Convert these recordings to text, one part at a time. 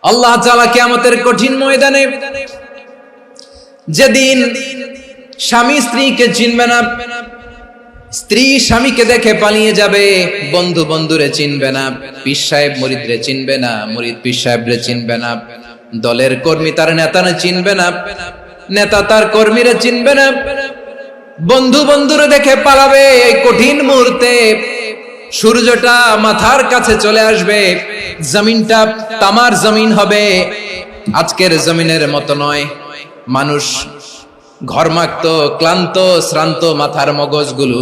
আল্লাহ তাআলা কিয়ামতের কঠিন ময়দানে যেদিন স্বামী স্ত্রীকে চিনবে না, স্ত্রী স্বামীকে দেখে পালিয়ে যাবে, বন্ধু বন্ধুরে চিনবে না, পীর সাহেব মুরিদরে চিনবে না, মুরিদ পীর সাহেবরে চিনবে না, দলের কর্মী তার নেতারে চিনবে না, নেতা তার কর্মীরে চিনবে না, বন্ধু বন্ধুরে দেখে পালাবে। এই কঠিন মুহূর্তে সূর্যটা মাথার কাছে চলে আসবে, জমিনটা তামার জমিন হবে, আজকের জমিনের মতো নয়। মানুষ ঘর্মাক্ত, ক্লান্ত, শ্রান্ত মাথার মগজগুলো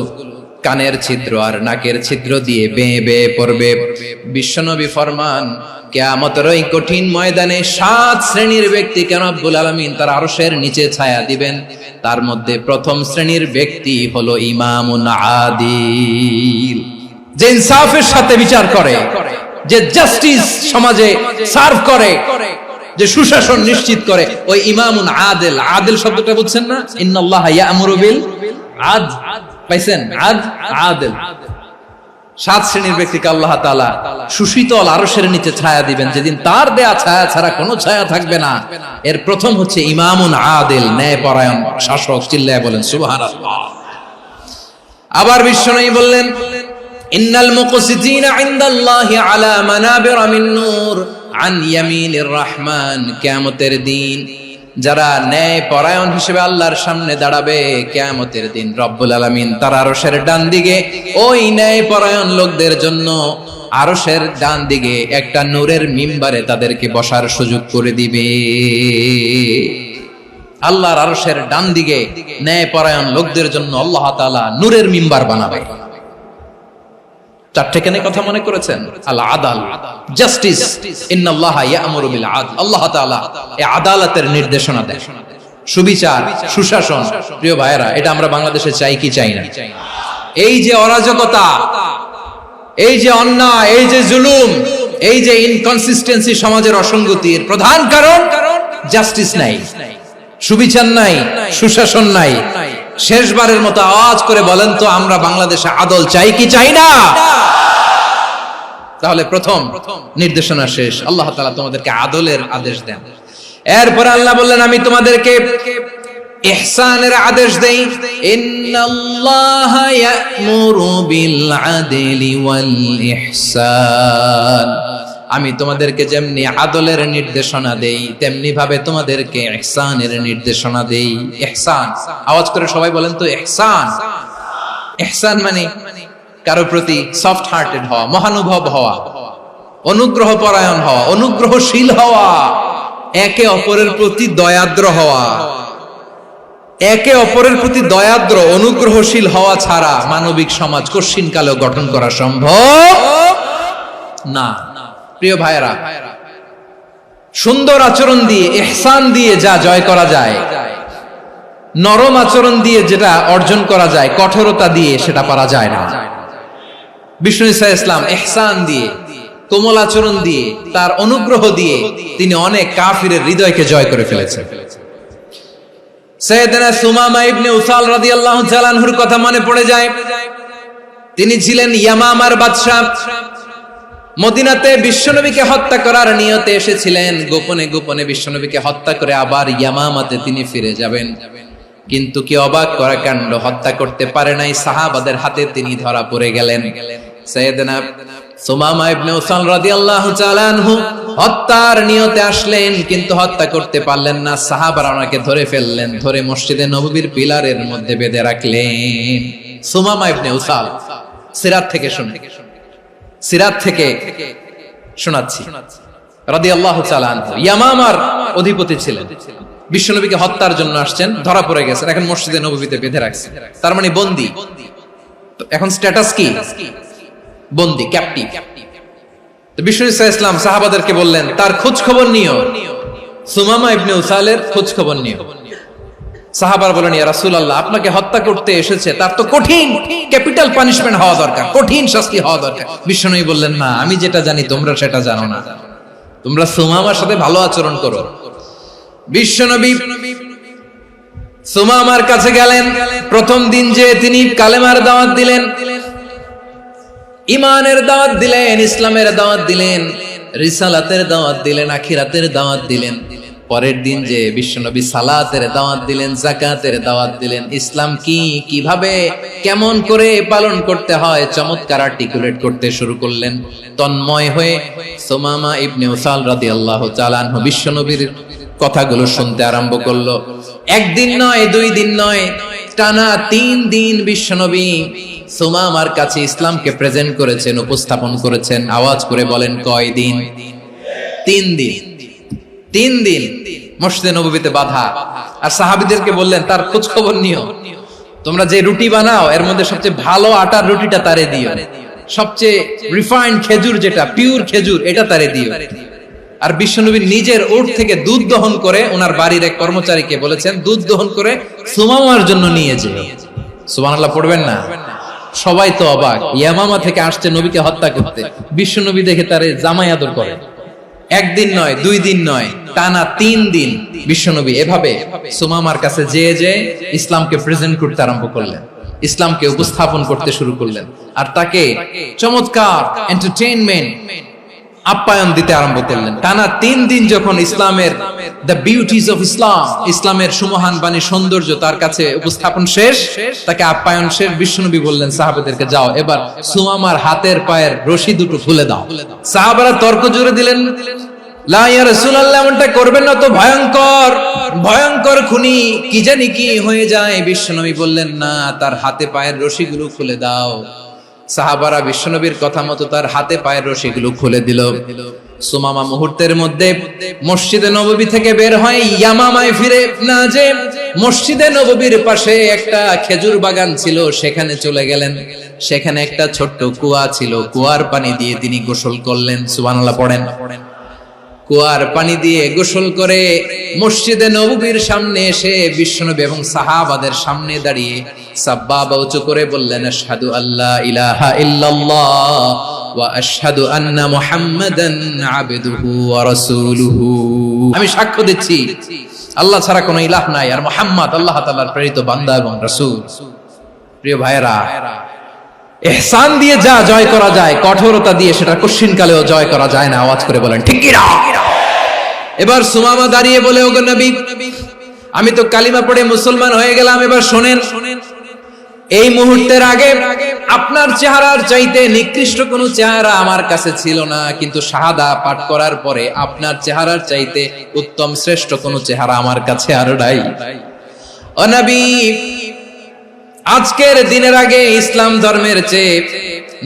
কানের ছিদ্র আর নাকের ছিদ্র দিয়ে বেয়ে বেয়ে পড়বে। বিশ্বনবী ফরমান, কিয়ামতের ওই কঠিন ময়দানে 7 শ্রেণীর ব্যক্তিকে রব্বুল আলামিন তার আরশের নিচে ছায়া দিবেন। তার মধ্যে প্রথম শ্রেণীর ব্যক্তি হলো ইমামুন আদিল, যে ইনসাফের সাথে বিচার করে, যে জাস্টিস সমাজে সার্ভ করে, যে সুশাসন নিশ্চিত করে, ওই ইমামুন আদিল। আদিল শব্দটা বুঝছেন না? ইন্নাল্লাহা ইয়া'মুরু বিল আদল, পাইছেন? আদিল। 7 শ্রেণীর ব্যক্তিকে আল্লাহ তাআলা সুশীতল আরশের নিচে ছায়া দিবেন, যেদিন তার দেয়া ছায়া ছাড়া কোনো ছায়া থাকবে না। এর প্রথম হচ্ছে ইমামুন আদিল, ন্যায়পরায়ণ শাসক। চিল্লায় বলেন সুবহানাল্লাহ। আবার বিশ্বনবী বললেন, ইন্নাল মুকসিতিনা ইনদাল্লাহি আলা মানাবির মিন নূর আন ইয়ামিনির রহমান। কিয়ামতের দিন যারা ন্যায় পরায়ণ হিসেবে আল্লাহর সামনে দাঁড়াবে, কিয়ামতের দিন রব্বুল আলামিন তার আরশের ডান দিকে ওই ন্যায় পরায়ণ লোকদের জন্য আরশের ডান দিকে একটা নূরের মিম্বারে তাদেরকে বসার সুযোগ করে দিবে। আল্লাহর আরশের ডান দিকে ন্যায় পরায়ণ লোকদের জন্য আল্লাহ তাআলা নূরের মিম্বার বানাবে। 4টে কেন কথা মনে করেছেন? আল আদাল, জাস্টিস। ইন্নাল্লাহা ইয়া'মুরু বিল আদল। আল্লাহ তাআলা এই আদালতের নির্দেশনা দেন, সুবিচার, সুশাসন। প্রিয় ভাইয়েরা, এটা আমরা বাংলাদেশে চাই কি চাই না? এই যে অরাজকতা, এই যে অন্যায়, এই যে জুলুম, এই যে ইনকনসিস্টেন্সি সমাজের অসঙ্গতির প্রধান কারণ জাস্টিস নাই, সুবিচার নাই, সুশাসন নাই। শেষবারের মতো আওয়াজ করে বলেন তো, আমরা বাংলাদেশে আদল চাই কি চাই না? তাহলে প্রথম নির্দেশনা শেষ। আল্লাহ তাআলা তোমাদেরকে আদলের আদেশ দেন। এরপর আল্লাহ বললেন, আমি তোমাদেরকে ইহসানের আদেশ দেই। ইন্নাল্লাহা ইয়া'মুরু বিল আদলি ওয়াল ইহসান। আমি তোমাদেরকে যেমনি আদলের নির্দেশনা দেই, তেমনি ভাবে তোমাদেরকে ইহসানের নির্দেশনা দেই। ইহসান, আওয়াজ করে সবাই বলেন তো ইহসান। ইহসান মানে কারো প্রতি সফট হার্টেড হওয়া, মহানুভব হওয়া, অনুগ্রহ পরায়ণ হওয়া, অনুগ্রহশীল হওয়া, একে অপরের প্রতি দয়াদ্র হওয়া। একে অপরের প্রতি দয়াদ্র, অনুগ্রহশীল হওয়া ছাড়া মানবিক সমাজ কশিন কালেও গঠন করা সম্ভব না। প্রিয় ভাইয়েরা, সুন্দর আচরণ দিয়ে, ইহসান দিয়ে যা জয় করা যায়, নরম আচরণ দিয়ে যেটা অর্জন করা যায়, কঠোরতা দিয়ে সেটা পারা যায় না। বিষ্ণু ঈসা ইসলাম ইহসান দিয়ে, কোমল আচরণ দিয়ে, তার অনুগ্রহ দিয়ে তিনি অনেক কাফিরের হৃদয়কে জয় করে ফেলেছেন। সাইয়েদনা সুমামা ইবনে উসাল রাদিয়াল্লাহু তাআলা আনহুর কথা মনে পড়ে যায়। তিনি ছিলেন ইয়ামামার বাদশা। মদিনাতে বিশ্বনবীকে হত্যা করার নিয়তে এসেছিলেন, গোপনে গোপনে বিশ্বনবীকে হত্যা করে আবার ইয়ামামাতে তিনি ফিরে যাবেন। কিন্তু কি অবাক করা কাণ্ড, হত্যা করতে পারে নাই, সাহাবাদের হাতে তিনি ধরা পড়ে গেলেন। সাইয়েদনা সুমামা ইবনে উসাল রাদিয়াল্লাহু তাআলা আনহু হত্যার নিয়তে আসলেন, কিন্তু হত্যা করতে পারলেন না। সাহাবারা ওনাকে ধরে ফেললেন, ধরে মসজিদে নববীর পিলারের মধ্যে বেঁধে রাখলেন। সুমামা ইবনে উসাল, সিরাত থেকে শুনে, সিরাত থেকে শোনাচ্ছি, রাদিয়াল্লাহু তাআলা আনহু ইয়ামামার অধিপতি ছিলেন। বিশ্বনবীকে হত্যার জন্য আসছেন, ধরা পড়ে গেছেন, এখন মসজিদে নববীতে বেঁধে রাখছে, তার মানে বন্দী। এখন স্ট্যাটাস কি? বন্দী, ক্যাপটিভ। তো বিষ্ণু ঈসা ইসলাম সাহাবাদেরকে বললেন, তার খোঁজ খবর নিও, সুমামা ইবনে উসালের খোঁজ খবর নিও। সাহাবার বলেন, ইয়া রাসূলুল্লাহ, আপনাকে হত্যা করতে এসেছে, তার তো কঠিন ক্যাপিটাল পানিশমেন্ট হওয়া দরকার, কঠিন শাস্তি হওয়া দরকার। বিশ্বনবী বললেন, না, আমি যেটা জানি তোমরা সেটা জানো না, তোমরা সুমামার সাথে ভালো আচরণ করো। বিশ্বনবী সুমামার কাছে গেলেন। প্রথম দিন যে তিনি কালেমার দাওয়াত দিলেন, ইমানের দাওয়াত দিলেন, ইসলামের দাওয়াত দিলেন, রিসালাতের দাওয়াত দিলেন, আখিরাতের দাওয়াত দিলেন। পরের দিন যে বিশ্বনবী সালাতের দাওয়াত দিলেন, যাকাতের দাওয়াত দিলেন, ইসলাম কি, কিভাবে, কেমন করে পালন করতে হয় চমৎকার আর্টিকুলেট করতে শুরু করলেন। তন্ময় হয়ে সুমামা ইবনে উসাল রাদিয়াল্লাহু তাআলা আনহু বিশ্বনবীর কথাগুলো শুনতে আরম্ভ করলো। একদিন নয়, 2 দিন নয়, টানা 3 দিন বিশ্বনবী সুমামার কাছে ইসলামকে প্রেজেন্ট করেছেন, উপস্থাপন করেছেন। আওয়াজ করে বলেন, কয় দিন? 3 দিন। 3 দিন মসজিদে নববীতে বাধা। আর সাহাবীদেরকে বললেন, তার খোঁজ খবর নিও, তোমরা যে রুটি বানাও এর মধ্যে সবচেয়ে ভালো আটার রুটিটা তারে দিও, সবচেয়ে রিফাইন্ড খেজুর, যেটা পিওর খেজুর, এটা তারে দিও। আর বিশ্বনবী নিজের উট থেকে দুধ দহন করে ওনার বাড়ির এক কর্মচারীকে বলেছেন, দুধ দহন করে সুমামার জন্য নিয়ে যেও। সুবহানাল্লাহ পড়বেন না? সবাই তো অবাক, ইয়ামামা থেকে আসছে নবীকে হত্যা করতে, বিশ্বনবী দেখে তারে জামাই আদর করে। একদিন নয়, 2 দিন নয়, টানা 3 দিন বিশ্বনবী এভাবে সুমামার কাছে যে ইসলামকে প্রেজেন্ট করতে আরম্ভ করলেন, ইসলামকে উপস্থাপন করতে শুরু করলেন। আর তাকে চমৎকার এন্টারটেইনমেন্ট, আপ্যায়ন দিতে আরম্ভ করলেন। টানা 3 দিন যখন ইসলামের দ্য বিউটিজ অফ ইসলাম, ইসলামের সুমহান বাণী, সৌন্দর্য তার কাছে উপস্থাপন শেষ, তাকে আপ্যায়ন শেষ, বিশ্বনবী বললেন সাহাবাদেরকে, যাও এবার সুমামার হাতের পায়ের রশি দুটো খুলে দাও। সাহাবারা তর্ক জুড়ে দিলেন, লা ইয়া রাসূলুল্লাহ, এমনটা করবেন না তো, ভয়ঙ্কর ভয়ঙ্কর খুনি, কি জানি কি হয়ে যায়। বিশ্বনবী বললেন, না, তার হাতে পায়ের রশিগুলো খুলে দাও। সাহাবারা বিশ্বনবীর কথা মতো তার হাতে পায়ের রশিগুলো খুলে দিল। সুমামা মুহূর্তের মধ্যে মসজিদে নববী থেকে বের হয়, ইয়ামামায় ফিরে না যে মসজিদে নববীর পাশে একটা খেজুর বাগান ছিল, সেখানে চলে গেলেন। সেখানে একটা ছোট্ট কুয়া ছিল, কুয়ার পানি দিয়ে তিনি গোসল করলেন। সুবহানাল্লাহ পড়েন। কুয়ার পানি দিয়ে গোসল করে মসজিদে নববীর সামনে এসে বিশ্বনবী এবং সাহাবাদের সামনে দাঁড়িয়ে সাব্বাবা উঁচু করে বললেন, আশহাদু আল্লা ইলাহা ইল্লাল্লাহ ওয়া আশহাদু আন্না মুহাম্মাদান আবদুহু ওয়া রাসূলুহু। আমি সাক্ষ্য দিচ্ছি আল্লাহ ছাড়া কোনো ইলাহ নাই, আর মুহাম্মদ আল্লাহ তাআলার প্রেরিত বান্দা এবং রাসূল। প্রিয় ভাইরা, ইহসান দিয়ে যা জয় করা যায়, কঠোরতা দিয়ে সেটা কঠিনকালেও জয় করা যায় না। আওয়াজ করে বলেন, ঠিক কি না? এবার সুমামা দাঁড়িয়ে বলে, ওগো নবী, আমি তো কালিমা পড়ে মুসলমান হয়ে গেলাম, এবার শোনেন, এই মুহূর্তের আগে আপনার চেহারার চাইতে নিকৃষ্ট কোনো চেহারা আমার কাছে ছিল না, কিন্তু শাহাদা পাঠ করার পরে আপনার চেহারার চাইতে উত্তম শ্রেষ্ঠ কোনো চেহারা আমার কাছে আর নাই। ও নবী, আজকের দিনের আগে ইসলাম ধর্মের চেয়ে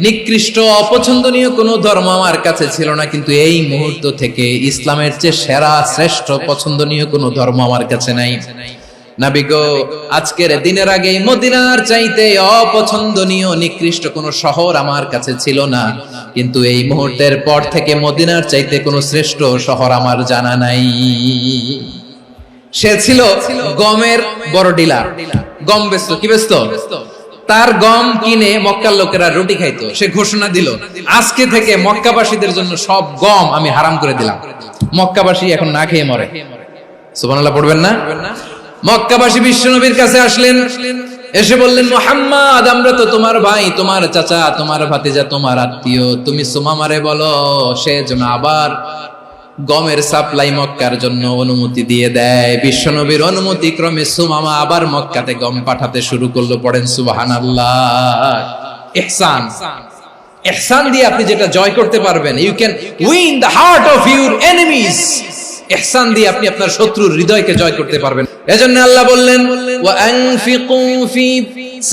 নিকৃষ্ট অপছন্দনীয় কোনো ধর্ম আমার কাছে ছিল না, কিন্তু এই মুহূর্ত থেকে ইসলামের চেয়ে সেরা শ্রেষ্ঠ পছন্দনীয় কোনো ধর্ম আমার কাছে নাই। নবী গো, আজকের দিনের আগে মদিনার চাইতে অপছন্দনীয় নিকৃষ্ট কোনো শহর আমার কাছে ছিল না, কিন্তু এই মুহূর্তের পর থেকে মদিনার চাইতে কোনো শ্রেষ্ঠ শহর আমার জানা নাই। সে ছিল গমের বড় ডিলার, গম বেচতো। কি বেচতো? তার গম কিনে মক্কার লোকেরা রুটি খাইতো। সে ঘোষণা দিল, আজকে থেকে মক্কাবাসীদের জন্য সব গম আমি হারাম করে দিলাম, মক্কাবাসী এখন না খেয়ে মরে। সুবহানাল্লাহ পড়বেন না? মক্কাবাসী বিশ্বনবীর কাছে আসলেন, এসে বললেন, মুহাম্মদ, আমরা তো তোমার ভাই, তোমার চাচা, তোমার ভাতিজা, তোমার আত্মীয়, তুমি সুমামারে বলো সে যেন আবার গমের সাপ্লাই মক্কার জন্য অনুমতি দিয়ে দেয়। বিশ্বনবীর অনুমতি ক্রমে সুমামা আবার মক্কাতে গম পাঠাতে শুরু করলো। পড়েন সুবহানাল্লাহ। ইহসান, ইহসান দিয়ে আপনি যেটা জয় করতে পারবেন, you can win the heart of your enemies. ইহসান দিয়ে আপনি আপনার শত্রুর হৃদয়কে জয় করতে পারবেন। এজন্য আল্লাহ বললেন, ওয়া আনফিকু ফি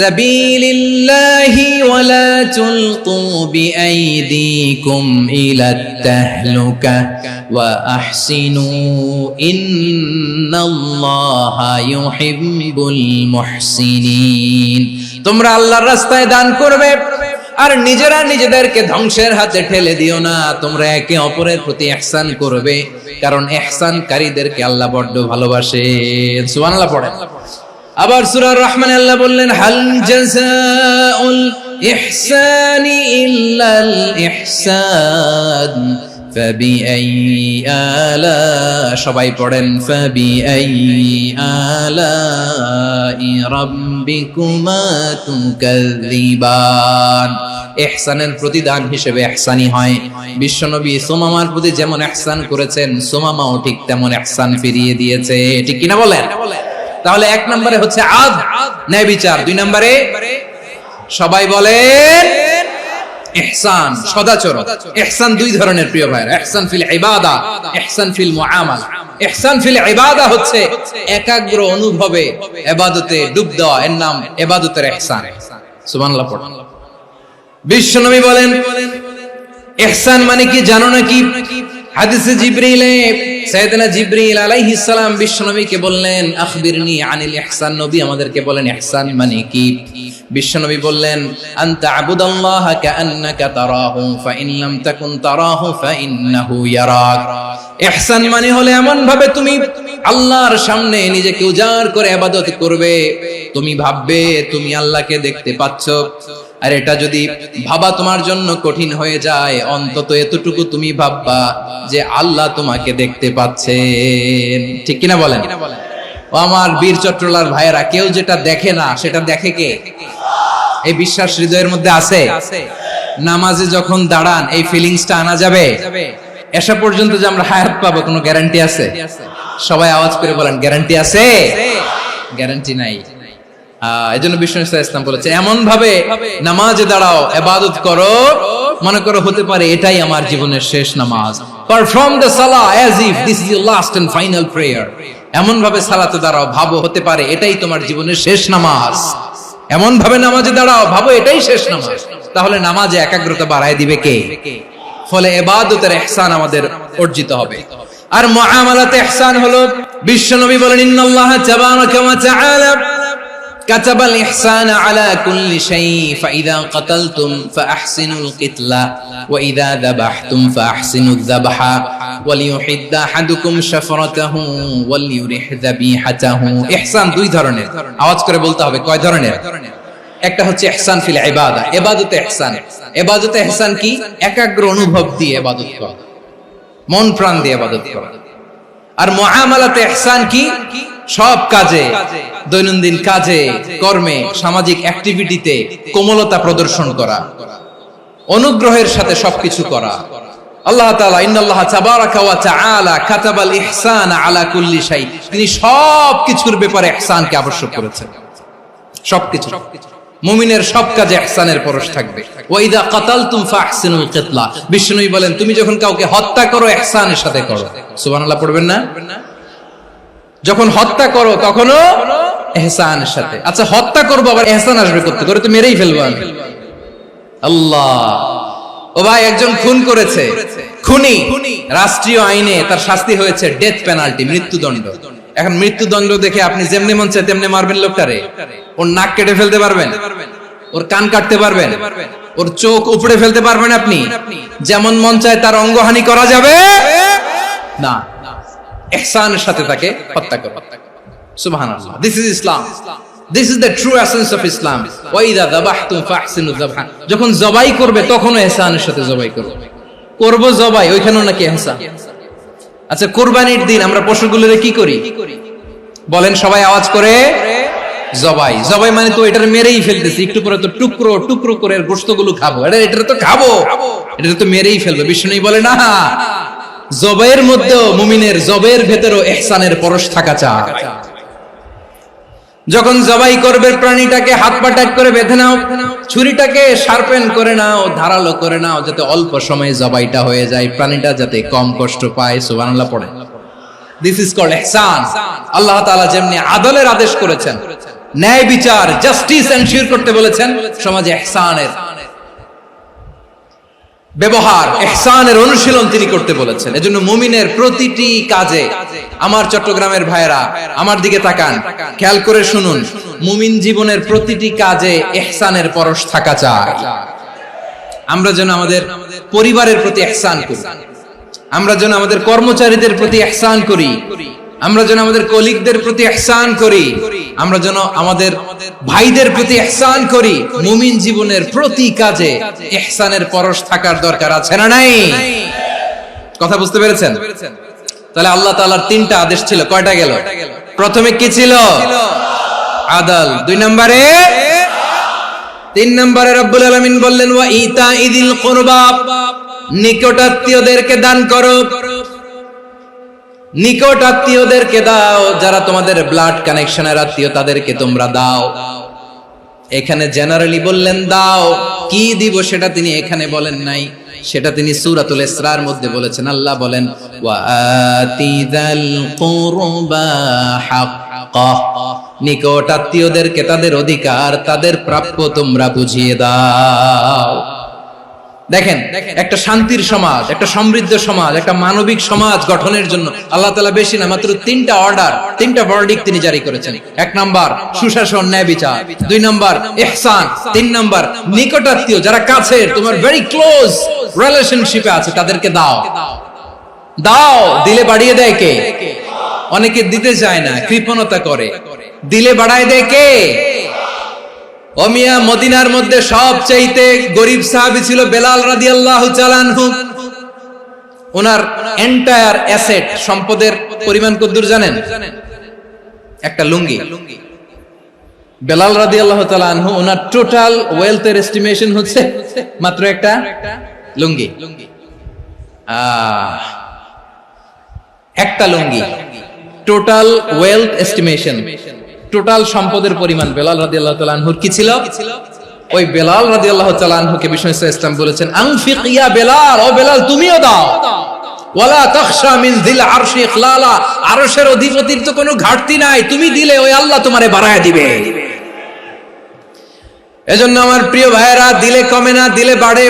সাবিলিল্লাহি ওয়া লা তুলকু বিআইদিকুম ইলাত তাহলুকা ওয়া আহসিনু ইন্নাল্লাহা ইউহিব্বুল মুহসিনিন। তোমরা আল্লাহর রাস্তায় দান করবে আর নিজেরা নিজেদেরকে ধ্বংসের হাতে ঠেলে দিও না। তোমরা একে অপরের প্রতি ইহসান করবে, কারণ ইহসানকারীদেরকে আল্লাহ বড় ভালোবাসেন। সুবহানাল্লাহ পড়েন। আবার সূরা রহমানে আল্লাহ বললেন, হাল জাযাউল ইহসানি ইল্লাল ইহসান فبأي آلاء সবাই পড়েন فبأي آلاء ربكما تكذبان ইহসানের প্রতিদান হিসেবে ইহসানি হয়। বিশ্বনবী সুমামার প্রতি যেমন ইহসান করেছেন, সুমামাও ঠিক তেমন ইহসান ফিরিয়ে দিয়েছে। ঠিক কিনা বলেন? তাহলে এক নম্বরে হচ্ছে আদল, ন্যায় বিচার। দুই নম্বরে সবাই বলেন ইহসান, সদাচরণ। ইহসান দুই ধরনের প্রিয় ভাইরা, ইহসান ফিল ইবাদা, ইহসান ফিল মুআমালা। ইহসান ফিল ইবাদা হচ্ছে একাগ্র অনুভবে ইবাদতে ডুব দেওয়া, এর নাম ইবাদতের ইহসান। সুবহানাল্লাহ পড়ুন। বিশ্বনবী বলেন ইহসান মানে কি জানো নাকি? হাদিসে জিবরিলে সাইয়েদনা জিবরিল আলাইহিস সালাম বিশ্বনবীকে বললেন আখবিরনি আনিল ইহসান। নবী আমাদেরকে বলেন ইহসান মানে কি? বিশ্বনবী বললেন আনতা আবুদাল্লাহা কাআন্নাকা তারাহু ফাইন লাম তাকুন তারাহু ফাইন্নাহু ইয়ারাক। ইহসান মানে হলো এমন ভাবে তুমি আল্লাহর সামনে নিজেকে উজাড় করে ইবাদত করবে, তুমি ভাববে তুমি আল্লাহকে দেখতে পাচ্ছ। আর এটা যদি ভাবা তোমার জন্য কঠিন হয়ে যায়, অন্তত এতটুকু তুমি ভাববা যে আল্লাহ তোমাকে দেখতে পাচ্ছেন। ঠিক কিনা বলেন? ও আমার বীর চট্টলার ভাইয়েরা, কেউ যেটা দেখে না সেটা দেখে কে? এই বিশ্বাস হৃদয়ের মধ্যে আছে? নামাজে যখন দাঁড়ান এই ফিলিংসটা আনা যাবে? এসা পর্যন্ত যে আমরা হায়াত পাবো কোনো গ্যারান্টি আছে? সবাই আওয়াজ করে বলেন গ্যারান্টি আছে? গ্যারান্টি নাই। এজন্য বিষ্ণু ইসলাম বলেছে এমন ভাবে নামাজে দাঁড়াও, ইবাদত করো, মনে করো হতে পারে এটাই আমার জীবনের শেষ নামাজ। পারফর্ম দ্য সালাহ as if this is your last and final prayer. এমন ভাবে সালাতে দাঁড়াও, ভাবো হতে পারে এটাই তোমার জীবনের শেষ নামাজ। এমন ভাবে নামাজে দাঁড়াও, ভাবো এটাই শেষ নামাজ। তাহলে নামাজে একাগ্রতা বাড়ায় দিবে কে? ফলে ইবাদতের ইহসান আমাদের অর্জিত হবে। আর মুআমালাতে ইহসান হলো, বিশ্বনবী বলেন ইন্নাল্লাহা তাবারাকা ওয়া তাআলা كتب الإحسان على كل شيء فإذا قتلتم فأحسنوا القتلة وإذا ذبحتم فأحسنوا الذبح وليحد أحدكم شفرته وليرح ذبيحته। ইহসান দুই ধরনের, আওয়াজ করে বলতে হবে কয় ধরনের? একটা হচ্ছে ইহসান ফিল ইবাদা, ইবাদতে ইহসান। ইবাদতে ইহসান কি? একাগ্র অনুভব দিয়ে ইবাদত করা, মন প্রাণ দিয়ে ইবাদত করা। আর মুআমালাতে ইহসান কি? সব কাজে, দৈনন্দিন কাজে, কর্মে, সামাজিক অ্যাক্টিভিটিতে কোমলতা প্রদর্শন করা, অনুগ্রহের সাথে সবকিছু করা। আল্লাহ তাআলা ইন্নাল্লাহা তাবারাকা ওয়া তাআলা কাতাবাল ইহসান আলা কুল্লি শাই, তিনি সবকিছুর ব্যাপারে ইহসানকে আবশ্যক করেছেন। সবকিছু, মুমিনের সব কাজে ইহসানের পরশ থাকবে। ওয়া ইযা কাতালতুম ফাহসিনুল কিতলা, বিষ্ণুই বলেন তুমি যখন কাউকে হত্যা করো ইহসানের সাথে করো। সুবহানাল্লাহ পড়বেন না? যখন হত্যা করো তখনও ইহসানের সাথে। আচ্ছা হত্যা করবো আবার ইহসান আসবে করতে করে, তো মেরেই ফেলবো আমি। আল্লাহ, ও ভাই একজন খুন করেছে, খুনি, রাষ্ট্রীয় আইনে তার শাস্তি হয়েছে ডেথ পেনাল্টি, মৃত্যুদণ্ড। এখন মৃত্যুদণ্ড দেখে আপনি যেমনি মন চায় তেমনি মারবেন লোকটারে? ওর নাক কেটে ফেলতে পারবেন? ওর কান কাটতে পারবেন? ওর চোখ উপড়ে ফেলতে পারবেন আপনি? যেমন মন চায় তার অঙ্গহানি করা যাবে না। ইহসানের সাথে তাকে হত্যা করো। সুবহানাল্লাহ, this is Islam, this is the true essence of Islam. ওয়া ইযা যাবাহতুম ফাহসিনু যাবহা, যখন জবাই করবে তখনও ইহসানের সাথে জবাই করো। করব জবাই, ওইখানেও নাকি ইহসান। আচ্ছা কুরবানির দিন আমরা পশুগুলোরে কি করি বলেন? সবাই আওয়াজ করে জবাই। জবাই মানে তো এটার মেরেই ফেলতেছি, একটু পরে তো টুকরো টুকরো করে গোশতগুলো খাবো, এটা তো খাবো, এটা তো মেরেই ফেলবো। বিষ্ণু বলে না, জবাইয়ের মধ্যেও মুমিনের জবের ভেতরেও ইহসানের পরশ থাকা চাই। যখন জবাই করবে প্রাণীটাকে হাত পা টাইট করে বেঁধে নাও, ছুরিটাকে শার্পেন করে নাও, ধারালো করে নাও, যাতে অল্প সময়ে জবাইটা হয়ে যায়, প্রাণীটা যাতে কম কষ্ট পায়। সুবহানাল্লাহ পড়ে। দিস ইজ কল্ড ইহসান। আল্লাহ তাআলা যেমনি আদলের আদেশ করেছেন, ন্যায় বিচার, জাস্টিস এনশিওর করতে বলেছেন, সমাজে ইহসানের ব্যবহার, ইহসানের অনুশীলন তিনি করতে বলেছেন। এজন্য মুমিনের প্রতিটি কাজে, আমার চট্টগ্রামের ভাইরা আমার দিকে তাকান, খেয়াল করে শুনুন, মুমিন জীবনের প্রতিটি কাজে ইহসানের পরশ থাকা চাই। আমরা যেন আমাদের পরিবারের প্রতি ইহসান করি, আমরা যেন আমাদের কর্মচারীদের প্রতি ইহসান করি, আমরা যেন আমাদের কলিগদের প্রতি ইহসান করি, আমরা যেন আমাদের ভাইদের প্রতি ইহসান করি। মুমিন জীবনের প্রতি কাজে ইহসানের পরশ থাকার দরকার আছে না নাই? কথা বুঝতে পেরেছেন? তাহলে আল্লাহ তাআলার তিনটা আদেশ ছিল, কয়টা গেল? প্রথমে কি ছিল? আদল। 2 নম্বরে, 3 নম্বরে রব্বুল আলামিন বললেন ওয়া ইতাইদিল কুরবা, নিকটাত্মীয়দেরকে দান করো। নিকটাত্মীয়দেরকে দাও, যারা তোমাদের ব্লাড কানেকশনের আত্মীয় তাদেরকে তোমরা দাও। এখানে জেনারেলি বললেন দাও, কি দিব সেটা তিনি এখানে বলেন নাই, সেটা তিনি সূরাতুল ইসরার মধ্যে বলেছেন। আল্লাহ বলেন ওয়া আতিযাল কুরবা হাক্কাহ, নিকটাত্মীয়দেরকে তাদের অধিকার, তাদের প্রাপ্য তোমরা বুঝিয়ে দাও। দেখেন, একটা শান্তির সমাজ, একটা সমৃদ্ধ সমাজ, একটা মানবিক সমাজ গঠনের জন্য আল্লাহ তাআলা বেশি না, মাত্র 3টা অর্ডার, 3টা ভার্ডিক্ট তিনি জারি করেছেন। 1 নাম্বার সুশাসন, ন্যায় বিচার। 2 নাম্বার ইহসান। 3 নাম্বার নিকটাত্মীয়, যারা কাছে তোমার ভেরি ক্লোজ রিলেশনশিপে আছে তাদেরকে দাও। দাও, দিলে বাড়িয়ে দেয় কে? অনেকে দিতে চায় না, কৃপণতা করে। দিলে বাড়ায় দেয় কে? ও মিয়া, মদিনার মধ্যে সবচাইতে গরিব সাহাবী ছিল বেলাল রাদিয়াল্লাহু তাআলা আনহু। ওনার এন্টায়ার অ্যাসেট, সম্পদের পরিমাণ কতদূর জানেন? একটা লুঙ্গি। বেলাল রাদিয়াল্লাহু তাআলা আনহু, ওনার টোটাল ওয়েলথের এস্টিমেশন হচ্ছে মাত্র একটা লুঙ্গি। একটা লুঙ্গি, টোটাল ওয়েলথ এস্টিমেশন, টোটাল সম্পদের পরিমাণ বেলাল রাদিয়াল্লাহু তাআলা আনহুর কি ছিল? ওই বেলাল রাদিয়াল্লাহু তাআলা আনহুকে বিষ্ণু ইসলাম বলেছেন আনফিক ইয়া বেলাল, ও বেলাল তুমিও দাও। ওয়ালা তাখশা মিন যিল আরশি ইখলালা, আরশের অধিপতির তো কোনো ঘাটতি নাই, তুমি দিলে ওই আল্লাহ তোমারে বাড়ায় দিবে। এজন্য আমার প্রিয় ভাইয়েরা, দিলে কমে না, দিলে বাড়ে।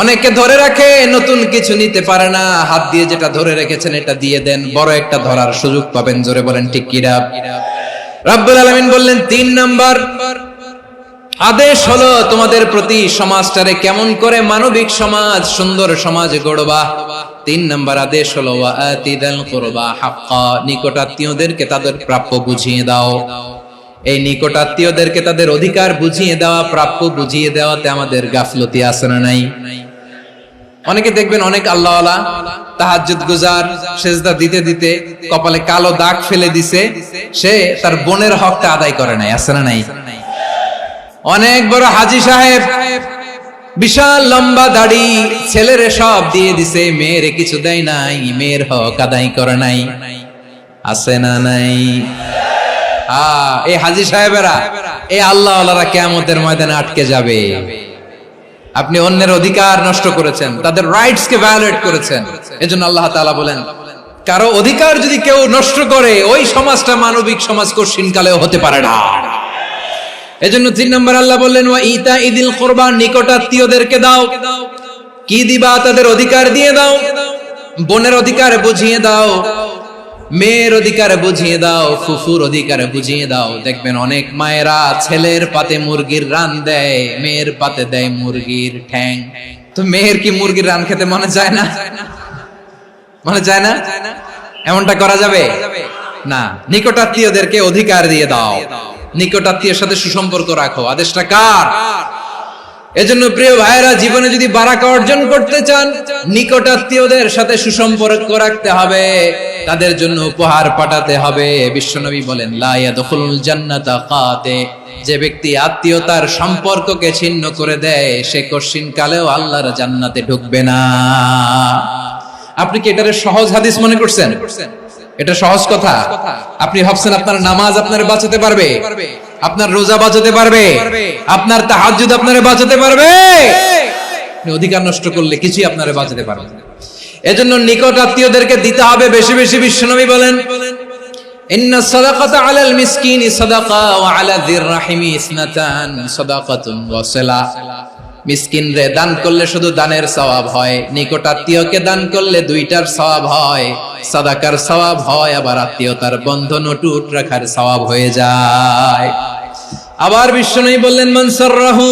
অনেকে ধরে রাখে, নতুন কিছু নিতে পারে না, হাত দিয়ে যেটা ধরে রেখেছেন এটা দিয়ে দেন, বড় একটা ধরার সুযোগ পাবেন। জোরে বলেন ঠিক কিনা? রব্বুল আলামিন বললেন 3 নাম্বার আদেশ হলো তোমাদের প্রতি সমাজটারে কেমন করে মানবিক সমাজ, সুন্দর সমাজ গড়বা। 3 নাম্বার আদেশ হলো ওয়া আতিদাল কুরবা হাক্কা, নিকটাত্মীয়দেরকে তাদের প্রাপ্য বুঝিয়ে দাও। এই নিকটাত্মীয়দেরকে তাদের অধিকার বুঝিয়ে দেওয়া, প্রাপ্য বুঝিয়ে দেওয়াতে আমাদের গাফলতি আছে না নাই? অনেকে দেখবেন অনেক আল্লাহওয়ালা তাহাজ্জুদ গুজার, সেজদা দিতে দিতে কপালে কালো দাগ ফেলে দিছে, সে তার বোনের হকটা আদায় করে নাই, আছে না নাই? অনেক বড় হাজী সাহেব, বিশাল লম্বা দাড়ি, ছেলেরে সব দিয়ে দিছে, মেয়েরে কিছু দেয় নাই, মেয়ের হক আদায় করে নাই, আছে না নাই? এই হাজী সাহেবেরা, এই আল্লাহওয়ালারা কিয়ামতের ময়দানে আটকে যাবে। আপনি অন্যের অধিকার নষ্ট করেছেন, তাদের রাইটস কে ভায়োলেট করেছেন। এজন্য আল্লাহ তাআলা বলেন, কারো অধিকার যদি কেউ নষ্ট করে, ওই সমাজটা মানবিক সমাজ কঠিন কালেও হতে পারে না। এজন্য 3 নম্বর আল্লাহ বললেন ওয়া ইতাইদিল কুরবা, নিকটাত্মীয়দেরকে দাও। কি দিবা? তাদের অধিকার দিয়ে দাও। বোনের অধিকার বুঝিয়ে দাও, মেয়ের অধিকার বুঝিয়ে দাও, ফুফুর অধিকার বুঝিয়ে দাও। দেখবেন অনেক মায়েরা ছেলের পাতে মুরগির রান দেয়, মেয়ের পাতে দেয় মুরগির ঠ্যাং। তো মেয়ের কি মুরগির রান খেতে মনে চায় না? মনে চায় না? এমনটা করা যাবে না। নিকটাত্মীয়দেরকে অধিকার দিয়ে দাও, নিকটাত্মীয়ের সাথে সুসম্পর্ক রাখো। আদেশটা কার? এজন্য প্রিয় ভাইয়েরা, জীবনে যদি বারাকা অর্জন করতে চান, নিকটাত্মীয়দের সাথে সুসম্পর্ক রাখতে হবে, তাদের জন্য উপহার পাঠাতে হবে। বিশ্বনবী বলেন লা ইয়াদখুলুল জান্নাতা কাতে, যে ব্যক্তি আত্মীয়তার সম্পর্ককে ছিন্ন করে দেয়, সে কঠিন কালেও আল্লাহর জান্নাতে ঢুকবে না। আপনি কি এটারে সহজ হাদিস মনে করছেন? এটা সহজ কথা? আপনি ভাবছেন আপনার নামাজ আপনারে বাঁচাতে পারবে, আপনার রোজা বাঁচাতে পারবে, আপনার তাহাজ্জুদ আপনারে বাঁচাতে পারবে? অধিকার নষ্ট করলে কিছুই আপনারে বাঁচাতে পারবে না। এজন্য নিকট আত্মীয়দেরকে দিতে হবে বেশি বেশি। বিশ্বনবী বলেন ইন্না সাদাকাতা আলাল মিসকিনি সাদাকা ওয়া আলা যির রাহিমি ইসনাতান সাদাকাতুন ওয়া সিলা। মিসকিন রে দান করলে শুধু দানের সওয়াব হয়, নিকট আত্মীয়কে দান করলে 2টার সওয়াব হয়, সাদাকার সওয়াব হয়, আবার আত্মীয়তার বন্ধন অটুট রাখার সওয়াব হয়ে যায়। আবার বিশ্বনবী বললেন মান সাররাহু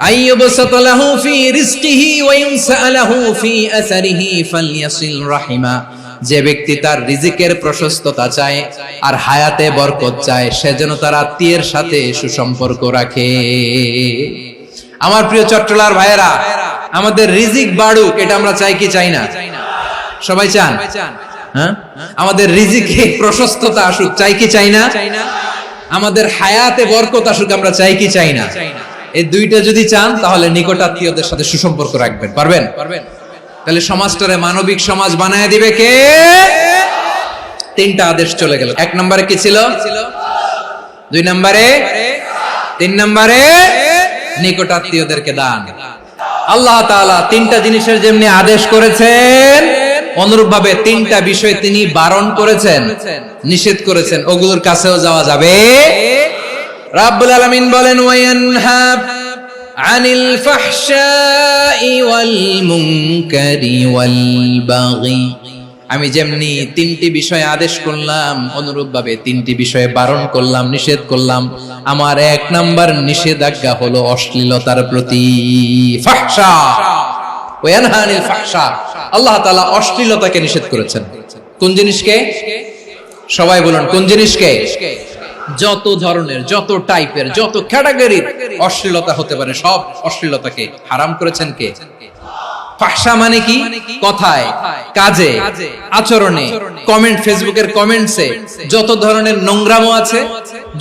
আইয়ুবসাতা লাহু ফি রিজকিহি ওয়া ইউনসা লাহু ফি আসারিহি ফালইয়াসিল রাহিমা। যে ব্যক্তি তার রিজিকের প্রশস্ততা চায় আর হায়াতে বরকত চায়, সে যেন তার আত্মীয়ের সাথে সুসম্পর্ক রাখে। আমার প্রিয় চট্টলার ভাইয়েরা, আমাদের রিজিক বাড়ুক, এটা আমরা চাই কি চাই না? সবাই চান? হ্যাঁ, আমাদের রিজিকে প্রশস্ততা আসুক, চাই কি চাই না? আমাদের হায়াতে বরকত আসুক, আমরা চাই কি চাই না? এই দুইটা যদি চান তাহলে নিকটাত্মীয়দের সাথে সুসম্পর্ক রাখবেন। পারবেন? তাহলে সমাজটারে মানবিক সমাজ বানায় দিবে কে? তিনটা আদেশ চলে গেল। 1 নম্বরে কি ছিল? 2 নম্বরে, 3 নম্বরে নিকটাত্মীয়দেরকে দান। আল্লাহ তাআলা তিনটা জিনিসের যেমনি আদেশ করেছেন, অনুরূপভাবে তিনটা বিষয় তিনি বারণ করেছেন, নিষেধ করেছেন, ওগুলোর কাছেও যাওয়া যাবে। রাব্বুল আলামিন বলেন, ওয়ায়ানহা আনিল ফাহশাই ওয়াল মুনকারি ওয়াল বাগি। আমি যেমনি তিনটি বিষয়ে আদেশ করলাম, অনুরূপভাবে তিনটি বিষয়ে বারণ করলাম, নিষেধ করলাম। আমার 1 নাম্বার নিষেধাজ্ঞা হলো অশ্লীলতার প্রতি। ফাহশা, ওয়ায়ানহা আনিল ফাহশা, আল্লাহ তাআলা অশ্লীলতাকে নিষেধ করেছেন। কোন জিনিসকে? সবাই বলুন, কোন জিনিসকে? যত ধরনের, যত টাইপের, যত ক্যাটাগরির অশ্লীলতা হতে পারে, সব অশ্লীলতাকে হারাম করেছেন কে? ফাহশা মানে কি? কথায়, কাজে, আচরণে, কমেন্ট, ফেসবুকের কমেন্টসে যত ধরনের নোংরামো আছে,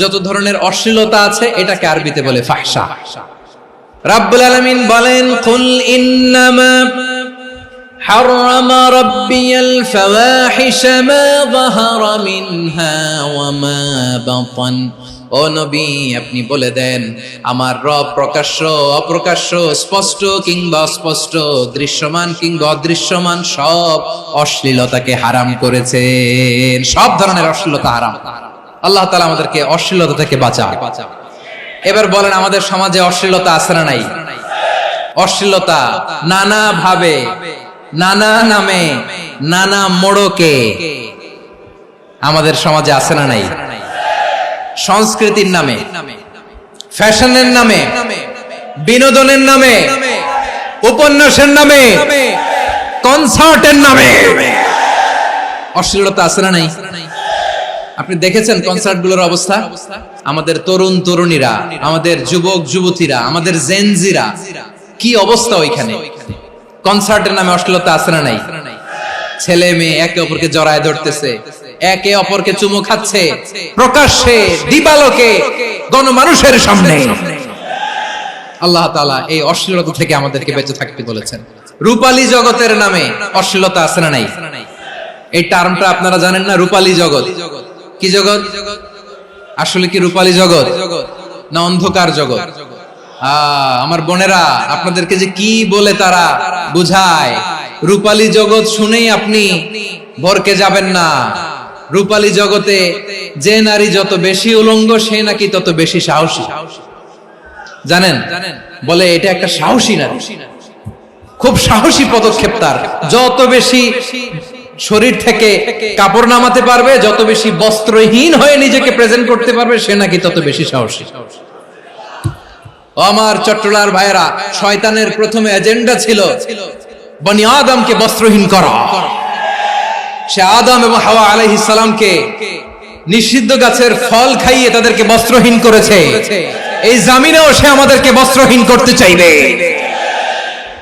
যত ধরনের অশ্লীলতা আছে, এটাকে আরবিতে বলে ফাহশা। রাব্বুল আলামিন বলেন, কুল ইন্নামা হারামা রাব্বিয়াল ফাওয়াহিশা মা যাহারা মিনহা ওয়া মা বাতান। ও নবী, আপনি বলে দেন, আমার রব প্রকাশ্য, অপ্রকাশ্য, স্পষ্ট কিংবা অস্পষ্ট, দৃশ্যমান কিংবা অদৃশ্যমান সব অশ্লীলতাকে হারাম করেছেন। সব ধরনের অশ্লীলতা হারাম। আল্লাহ তাআলা আমাদেরকে অশ্লীলতা থেকে বাঁচান। এবার বলেন, আমাদের সমাজে অশ্লীলতা আছে না নাই? অশ্লীলতা নানা ভাবে, নানা নামে, নানা মোড়কে আমাদের সমাজে আছে না নাই? সংস্কৃতির নামে, ফ্যাশনের নামে, বিনোদনের নামে, উপন্যাসের নামে, কনসার্টের নামে অশ্লীলতা আছে না নাই? আপনি দেখেছেন কনসার্টগুলোর অবস্থা? আমাদের তরুণ তরুণীরা, আমাদের যুবক যুবতীরা, আমাদের জেনজিরা, কি অবস্থা ওইখানে? কনসার্টের নামে অশ্লীলতা আছে না নাই? ছেলে মেয়ে একে অপরকে জড়ায় ধরতেছে, একে অপরকে চুমু খাচ্ছে, প্রকাশ্যে, দিবালোকে, গণমানুষের সামনে। আল্লাহ তাআলা এই অশ্লীলতা থেকে আমাদেরকে বেঁচে থাকতে বলেছেন। রূপালী জগতের নামে অশ্লীলতা আছে না নাই? এই টার্মটা আপনারা জানেন না? রূপালী জগৎ কি জগৎ? আসলে কি রূপালী জগৎ না অন্ধকার জগৎ? আমার বোনেরা, আপনাদেরকে যে কি বলে তারা বুঝায়, রূপালী জগৎ শুনেই আপনি ভরকে যাবেন না। রূপালী জগতে যে নারী যত বেশি উলঙ্গ, সে নাকি তত বেশি সাহসী। জানেন? বলে এটা একটা সাহসী নারী, খুব সাহসী পদক্ষেপ তার। যত বেশি শরীর থেকে কাপড় নামাতে পারবে, যত বেশি বস্ত্রহীন হয়ে নিজেকে প্রেজেন্ট করতে পারবে, সে নাকি তত বেশি সাহসী। আমার চট্টলার ভাইয়েরা, শয়তানের প্রথমে এজেন্ডা ছিল বনি আদমকে বস্ত্রহীন করা। সে আদম এবং হাওয়া আলাইহিস সালামকে নিষিদ্ধ গাছের ফল খাইয়ে তাদেরকে বস্ত্রহীন করেছে। এই জামিনেও সে আমাদেরকে বস্ত্রহীন করতে চাইবে।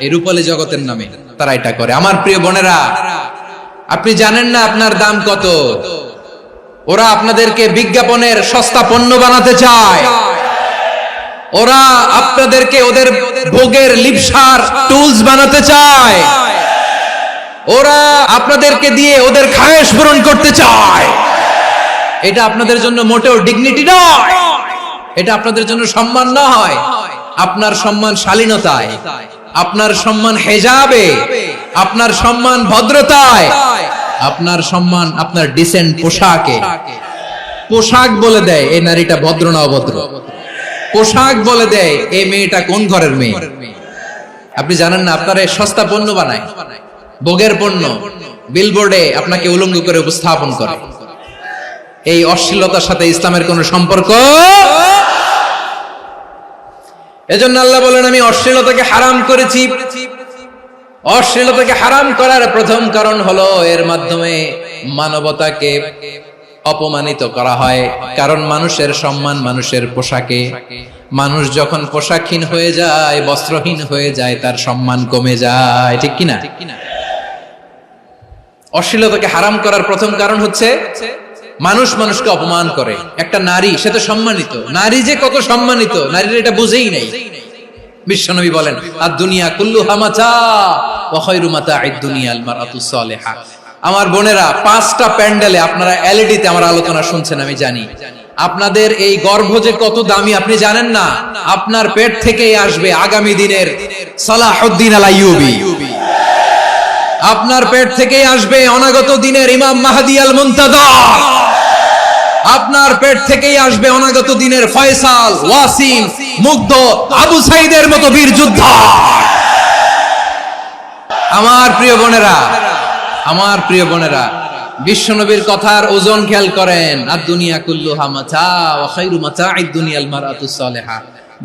এই রূপালী জগতের নামে তারা এটা করে। আমার প্রিয় বোনেরা, আপনি জানেন না আপনার দাম কত? ওরা আপনাদেরকে বিজ্ঞাপনের সস্তা পণ্য বানাতে চায়। ওরা আপনাদেরকে ওদের ভোগের লিপসার টুলস বানাতে চায়। ওরা আপনাদেরকে দিয়ে ওদের খায়েশ পূরণ করতে চায়। এটা আপনাদের জন্য মোটেও ডিগনিটি নয়, এটা আপনাদের জন্য সম্মান নয়। আপনার সম্মান শালীনতায়, আপনার সম্মান হেজাবে, আপনার সম্মান ভদ্রতায়, আপনার সম্মান আপনার ডিসেন্ট পোশাকে। পোশাক বলে দেয় এই নারীটা ভদ্র না অভদ্র। পোশাক বলে দেয় এই মেয়েটা কোন ঘরের মেয়ে। আপনি জানেন না? আপনারা সস্তা পণ্য বানায়, ভোগের পণ্য, বিলবোর্ডে আপনাকে উলঙ্গ করে উপস্থাপন করে। এই অশ্লীলতার সাথে ইসলামের কোন সম্পর্ক। এজন্য আল্লাহ বলেন, আমি অশ্লীলতাকে হারাম করেছি। অশ্লীলতাকে হারাম করার প্রথম কারণ হলো এর মাধ্যমে মানবতাকে অপমানিত করা হয়। কারণ মানুষের সম্মান মানুষের পোশাকে। মানুষ যখন পোশাকহীন হয়ে যায়, বস্ত্রহীন হয়ে যায়, তার সম্মান কমে যায়। ঠিক কিনা? অশ্লীলতাকে হারাম করার প্রথম কারণ হচ্ছে মানুষ মানুষকে অপমান করে। একটা নারী, সে তো সম্মানিত, নারী যে কত সম্মানিত নারীর এটা বুঝেই নাই। বিশ্বনবী বলেন আদ-দুনিয়া কুল্লুহা মাতা ওয়া খায়রু মাতা'আদ দুনিয়া আল মারআতুস সালিহা। আমার বোনেরা, 5টা প্যান্ডেলে আপনারা এলইডিতে আমার আলোচনা শুনছেন, আমি জানি। আপনাদের এই গর্ভ যে কত দামি আপনি জানেন না। আপনার পেট থেকেই আসবে আগামী দিনের সালাহুদ্দিন আল আইয়ুবী, আপনার পেট থেকেই আসবে অনাগত দিনের ইমাম মাহদী আল মুনতাযর, আপনার পেট থেকেই আসবে অনাগত দিনের ফয়সাল, ওয়াসিম, মুগ্ধ, আবু সাইদের মতো বীর যোদ্ধা। আমার প্রিয় বোনেরা, আমার প্রিয় বোনেরা, বিশ্বনবীর কথার ওজন খেয়াল করেন। আদ-দুনিয়া কুল্লুহা মাতা ওয়া খায়রু মাতা'আদ দুনিয়া আল মারআতুস সালিহা।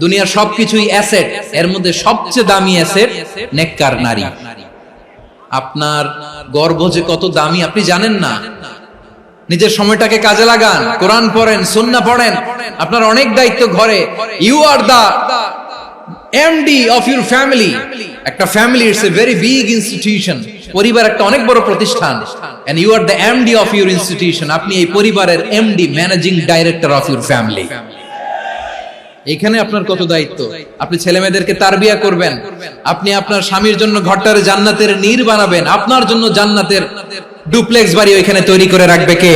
দুনিয়ার সবকিছুই অ্যাসেট, এর মধ্যে সবচেয়ে দামি অ্যাসেট নেককার নারী। আপনার গর্ভ যে কত দামি আপনি জানেন না। নিজের সময়টাকে কাজে লাগান, কোরআন পড়েন, সুন্নাহ পড়েন। আপনার অনেক দায়িত্ব ঘরে। You are the MD of your family. একটা family it's a very big institution. পরিবার একটা অনেক বড় প্রতিষ্ঠান, and you are the MD of your institution. আপনি এই পরিবারের MD, managing director of your family. এখানে আপনার কত দায়িত্ব। আপনি ছেলে মেয়েদেরকে তারবিয়া করবেন, আপনি আপনার স্বামীর জন্য ঘরটারে জান্নাতের নীর বানাবেন, আপনার জন্য জান্নাতের ডুপ্লেক্স বাড়ি ওইখানে তৈরি করে রাখবে কে?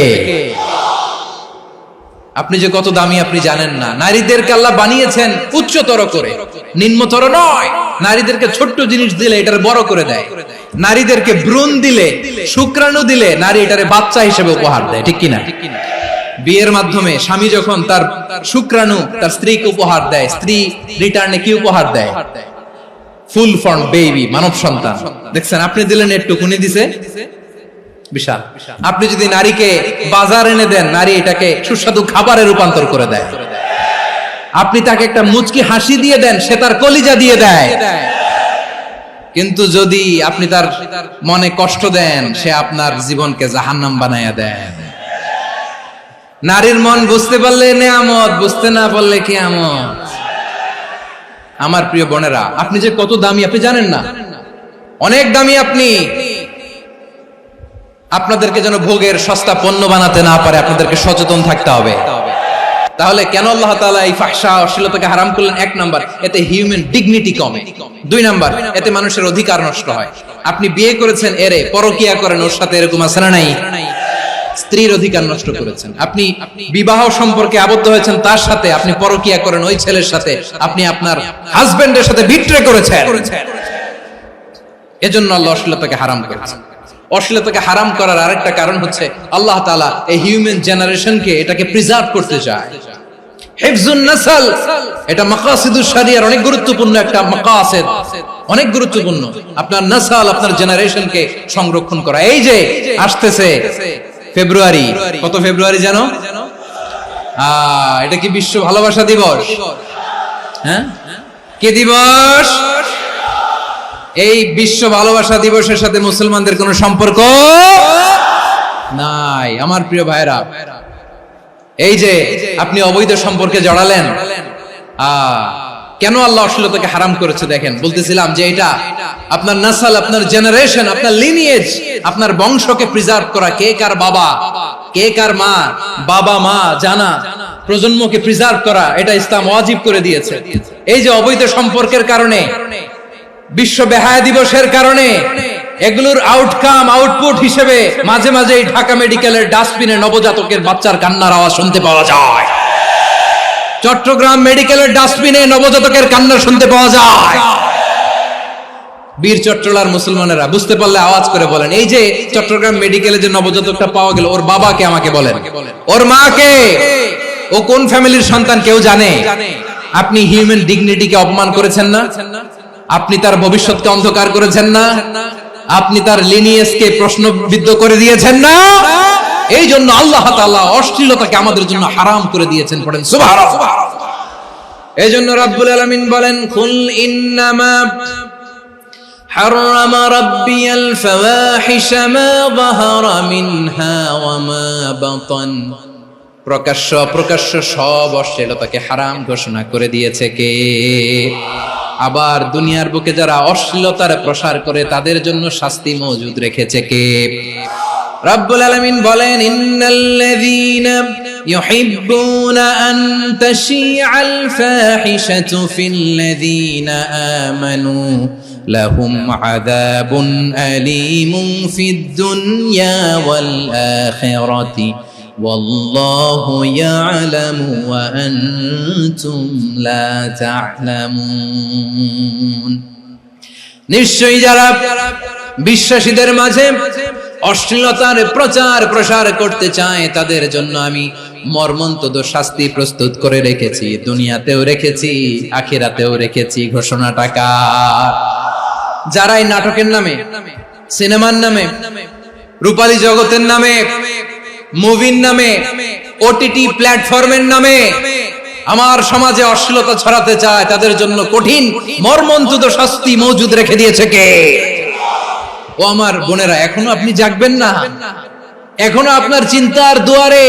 আপনি যে কত দামি আপনি জানেন না। নারীদেরকে আল্লাহ বানিয়েছেন উচ্চতর করে, নিম্নতর নয়। নারীদেরকে ছোট্ট জিনিস দিলে এটারে বড় করে দেয়। নারীদেরকে ভ্রূণ দিলে, শুক্রাণু দিলে নারী এটারে বাচ্চা হিসেবে উপহার দেয়, ঠিক কিনা? বিয়ের মাধ্যমে স্বামী যখন তার শুক্রাণু তার স্ত্রীকে উপহার দেয়, স্ত্রী রিটার্নে কি উপহার দেয়? ফুল ফর্ম বেবি, মানব সন্তান। দেখছেন, আপনি দিলেন একটুকুনি, দিছে বিশাল। আপনি যদি নারীকে বাজার এনে দেন, নারী এটাকে সুস্বাদু খাবারে রূপান্তর করে দেয়। আপনি তাকে একটা মুচকি হাসি দিয়ে দেন, সে তার কলিজা দিয়ে দেয়। কিন্তু যদি আপনি তার মনে কষ্ট দেন, সে আপনার জীবনকে জাহান্নাম বানায়া দেন। নারীর মন বুঝতে পারলে নেয়ামত, বুঝতে না পারলে কিয়ামত। আমার প্রিয় বোনেরা, আপনি যে কত দামি আপনি জানেন না, অনেক দামি আপনি। আপনাদেরকে যেন ভোগের সস্তা পণ্য বানাতে না পারে, আপনাদেরকে সচেতন থাকতে হবে। তাহলে কেন আল্লাহ তাআলা এই ফাহশা, অশ্লীলতাকে হারাম করলেন? 1 নাম্বার, এতে হিউম্যান ডিগনিটি কমে। 2 নাম্বার, এতে মানুষের অধিকার নষ্ট হয়। আপনি বিয়ে করেছেন, এরে পরকিয়া করেন, ওর সাথে এরকম আছে না নাই? স্ত্রীর অধিকার নষ্ট করেছেন। আপনি বিবাহ সম্পর্কে আবদ্ধ হয়েছেন তার সাথে, আপনি পরকিয়া করেন ওই ছেলের সাথে, আপনি আপনার হাজবেন্ডের সাথে বিট্রে করেছেন। এজন্য আল্লাহ অশ্লীলতাকে হারাম করেছেন। অশ্লীলতাকে হারাম করার আরেকটা কারণ হচ্ছে আল্লাহ তাআলা এই হিউম্যান জেনারেশনকে, এটাকে প্রিজার্ভ করতে চায়। হিফজুন নাসল, এটা মাকাসিদুশ শরিয়ার অনেক গুরুত্বপূর্ণ একটা মাকাসিদ, অনেক গুরুত্বপূর্ণ। আপনার নাসল, আপনার জেনারেশনকে সংরক্ষণ করা। এই যে আসতেছে ফেব্রুয়ারি, কত ফেব্রুয়ারি জানো? এটা কি বিশ্ব ভালোবাসা দিবস? হ্যাঁ, কি দিবস? এই বিশ্ব ভালোবাসা দিবসের সাথে মুসলমানদের কোনো সম্পর্ক নাই। আমার প্রিয় ভাইরা, এই যে আপনি অবৈধ সম্পর্কে জড়ালেন, কেন আল্লাহ অশ্লীলতাকে হারাম করেছে দেখেন। বলতেছিলাম যে এটা আপনার নাসল, আপনার জেনারেশন, আপনার লিনিয়েজ, আপনার বংশকে প্রিজার্ভ করা। কে কার বাবা, কে কার মা, বাবা মা জানা, প্রজন্মকে প্রিজার্ভ করা, এটা ইসলাম ওয়াজিব করে দিয়েছে। এই যে অবৈধ সম্পর্কের কারণে, বিশ্ব বেহায়া দিবসের কারণে, এগুলোর আউটকাম, আউটপুট হিসেবে মাঝে মাঝে ঢাকা মেডিকেলের ডাস্টবিনে নবজাতকের বাচ্চার কান্নার আওয়াজ শুনতে পাওয়া যায়। চট্টগ্রাম মেডিকেলের ডাস্টবিনে নবজাতকের কান্না শুনতে পাওয়া যায়। বীর চট্টলার মুসলমানেরা বুঝতে পারলে আওয়াজ করে বলেন, এই যে চট্টগ্রাম মেডিকেলে যে নবজাতকটা পাওয়া গেল, ওর বাবাকে আমাকে বলেন, ওর মাকে, ও কোন ফ্যামিলির সন্তান কেউ জানে? আপনি হিউম্যান ডিগনিটিকে অপমান করেছেন না? আপনি তার ভবিষ্যৎকে অন্ধকার করেছেন না? আপনি তার লিনিয়েজকে প্রশ্নবিদ্ধ করে দিয়েছেন না? এই জন্য আল্লাহ তাআলা অশ্লীলতাকে আমাদের জন্য হারাম করে দিয়েছেন। পড়েন সুবহানাল্লাহ। এই জন্য রাব্বুল আলামিন বলেন, কুল ইন্নামা হারামা রাব্বিয়াল ফাওয়াহিশা মা যাহারা মিনহা ওয়া মা বাতান। প্রকাশ্য অপ্রকাশ্য সব অশ্লীলতাকে হারাম ঘোষণা করে দিয়েছে কে? আবার দুনিয়ার বুকে যারা অশ্লীলতার প্রসার করে তাদের জন্য শাস্তি মজুদ রেখেছে কে? রব্বুল আলামিন বলেন, ইন্নাল্লাযীনা ইউহিব্বুনা আন তাশিআল ফাহিশাতু ফিল্লাযীনা আমানু লাহুম আযাবুন আলীমুন ফিদ দুনিয়া ওয়াল আখিরাতি ওয়াল্লাহু ইয়ালামু ওয়া আনতুম লা তা'লামুন। নিশ্চয়ই যারা বিশ্বাসীদের মাঝে অশ্লীলতার প্রচার প্রসার করতে চায় তাদের জন্য আমি মর্মন্তুদ শাস্তি প্রস্তুত করে রেখেছি, দুনিয়াতেও রেখেছি, আখিরাতেও রেখেছি। ঘোষণাটা কার? যারাই নাটকের নামে, সিনেমার নামে, রূপালী জগতের নামে, মুভির নামে, ওটিটি প্ল্যাটফর্মের নামে আমার সমাজে অশ্লীলতা ছড়াতে চায় তাদের জন্য কঠিন মর্মন্তুদ শাস্তি মজুদ রেখে দিয়েছে কে? ও আমার বোনেরা, এখনো আপনি জাগবেন না? এখনো আপনার চিন্তার দুয়ারে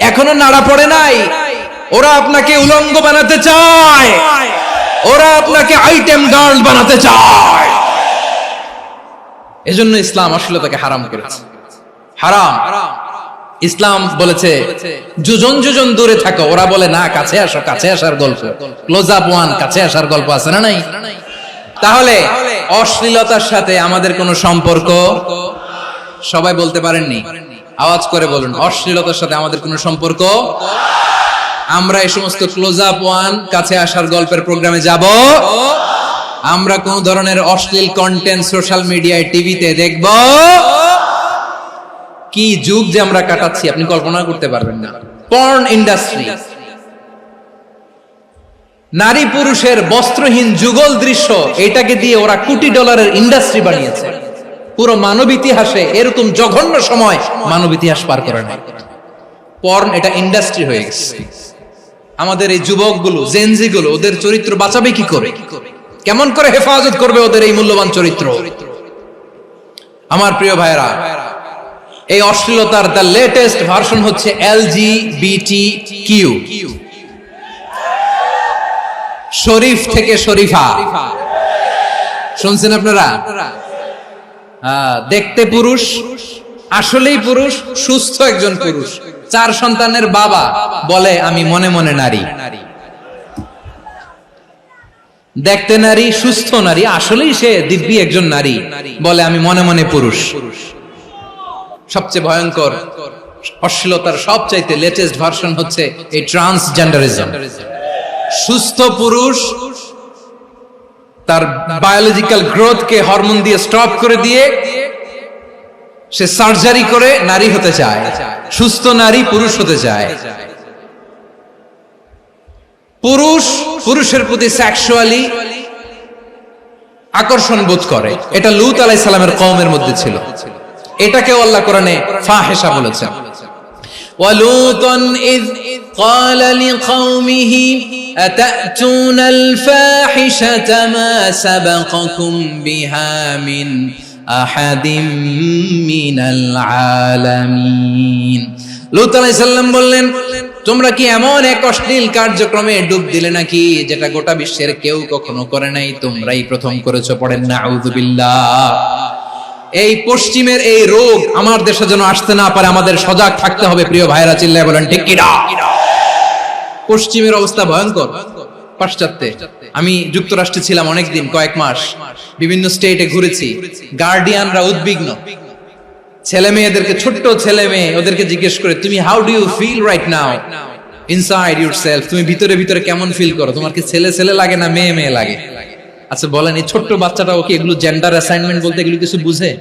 এখনো নাড়া পড়ে নাই? ওরা আপনাকে উলঙ্গ বানাতে চায়, ওরা আপনাকে আইটেম গার্ল বানাতে চায়। এজন্য ইসলাম অশ্লীলতাকে হারাম করেছে। হারাম। ইসলাম বলেছে যোজন যোজন দূরে থাকো, ওরা বলে না কাছে আসো, কাছে আসার গল্প, ক্লোজ আপ ওয়ান, কাছে আসার গল্প আছে না নাই? তাহলে অশ্লীলতার সাথে আমাদের কোনো সম্পর্ক? সবাই বলতে পারেননি, আওয়াজ করে বলুন, অশ্লীলতার সাথে আমাদের কোনো সম্পর্ক? আমরা এই সমস্ত ক্লোজ আপ ওয়ান, কাছে আসার গল্পের প্রোগ্রামে যাব? আমরা কোন ধরনের অশ্লীল কন্টেন্ট সোশ্যাল মিডিয়ায়, টিভিতে দেখব? কি যুগ যে আমরা কাটাচ্ছি আপনি কল্পনা করতে পারবেন না। পর্ন ইন্ডাস্ট্রি, নারী পুরুষের বস্ত্রহীন যুগল দৃশ্য, এটাকে দিয়ে ওরা কোটি ডলারের ইন্ডাস্ট্রি বানিয়েছে। পুরো মানব ইতিহাসে এরকম জঘন্য সময় মানব ইতিহাস পার করে নাই। পর্ন এটা ইন্ডাস্ট্রি হয়ে গেছে। আমাদের এই যুবকগুলো, জেনজিগুলো, ওদের চরিত্র বাঁচাবে কি করে? কেমন করে হেফাজত করবে ওদের এই মূল্যবান চরিত্র? আমার প্রিয় ভাইরা, এই অশ্লীলতার দ্য লেটেস্ট ভার্সন হচ্ছে LGBTQ, শরীফ থেকে শরীফা। শুনছেন আপনারা? দেখতে পুরুষ, আসলেই পুরুষ, সুস্থ একজন পুরুষ, 4 সন্তানের বাবা, বলে আমি মনে মনে নারী। দেখতে নারী, সুস্থ নারী, আসলেই সে দিব্যি একজন নারী, বলে আমি মনে মনে পুরুষ। সবচেয়ে ভয়ঙ্কর অশ্লীলতার সবচাইতে লেটেস্ট ভার্সন হচ্ছে এই ট্রান্সজেন্ডারিজম। সুস্থ পুরুষ তার বায়োলজিক্যাল গ্রোথকে হরমোন দিয়ে স্টপ করে দিয়ে সে সার্জারি করে নারী হতে চায়, সুস্থ নারী পুরুষ হতে চায়। পুরুষ পুরুষের প্রতি সেক্সুয়ালি আকর্ষণ বোধ করে। এটা লূত আলাইহিস সালামের কওমের মধ্যে ছিল। এটাকেও আল্লাহ কোরআনে ফাহিশা বলেছেন। ওয়ালুতান ইয قال لقومه أتأتون الفاحشة ما سبقكم بها من أحد من العالمين। লূত আলাইহিস সালাম বললেন, তোমরা কি এমন এক অশ্লীল কার্যক্রমে ডুব দিলে নাকি যেটা গোটা বিশ্বের কেউ কখনো করে নাই, তোমরাই প্রথম করেছো? পড়েন নাউযুবিল্লাহ। এই পশ্চিমের এই রোগ আমার দেশে যেন আসতে না পারে, আমাদের সজাগ থাকতে হবে। প্রিয় ভাইরা চিল্লায় বলেন ঠিক কিনা? পশ্চিমের অবস্থা ভয়ঙ্কর। পাশ্চাত্যে, আমি যুক্তরাষ্ট্রে ছিলাম অনেকদিন, কয়েক মাস, বিভিন্ন স্টেটে ঘুরেছি। গার্ডিয়ানরা উদ্বিগ্ন, ছেলে মেয়েদেরকে, ছোট্ট ছেলে মেয়ে, ওদেরকে জিজ্ঞেস করে, তুমি how do you feel right now inside yourself? তুমি ভিতরে ভিতরে কেমন ফিল করো? তোমার কি ছেলে ছেলে লাগে না মেয়ে মেয়ে লাগে? আচ্ছা বলেন, এই ছোট্ট বাচ্চাটাও কি এগুলো জেন্ডার অ্যাসাইনমেন্ট বলতে এগুলো কিছু বুঝে?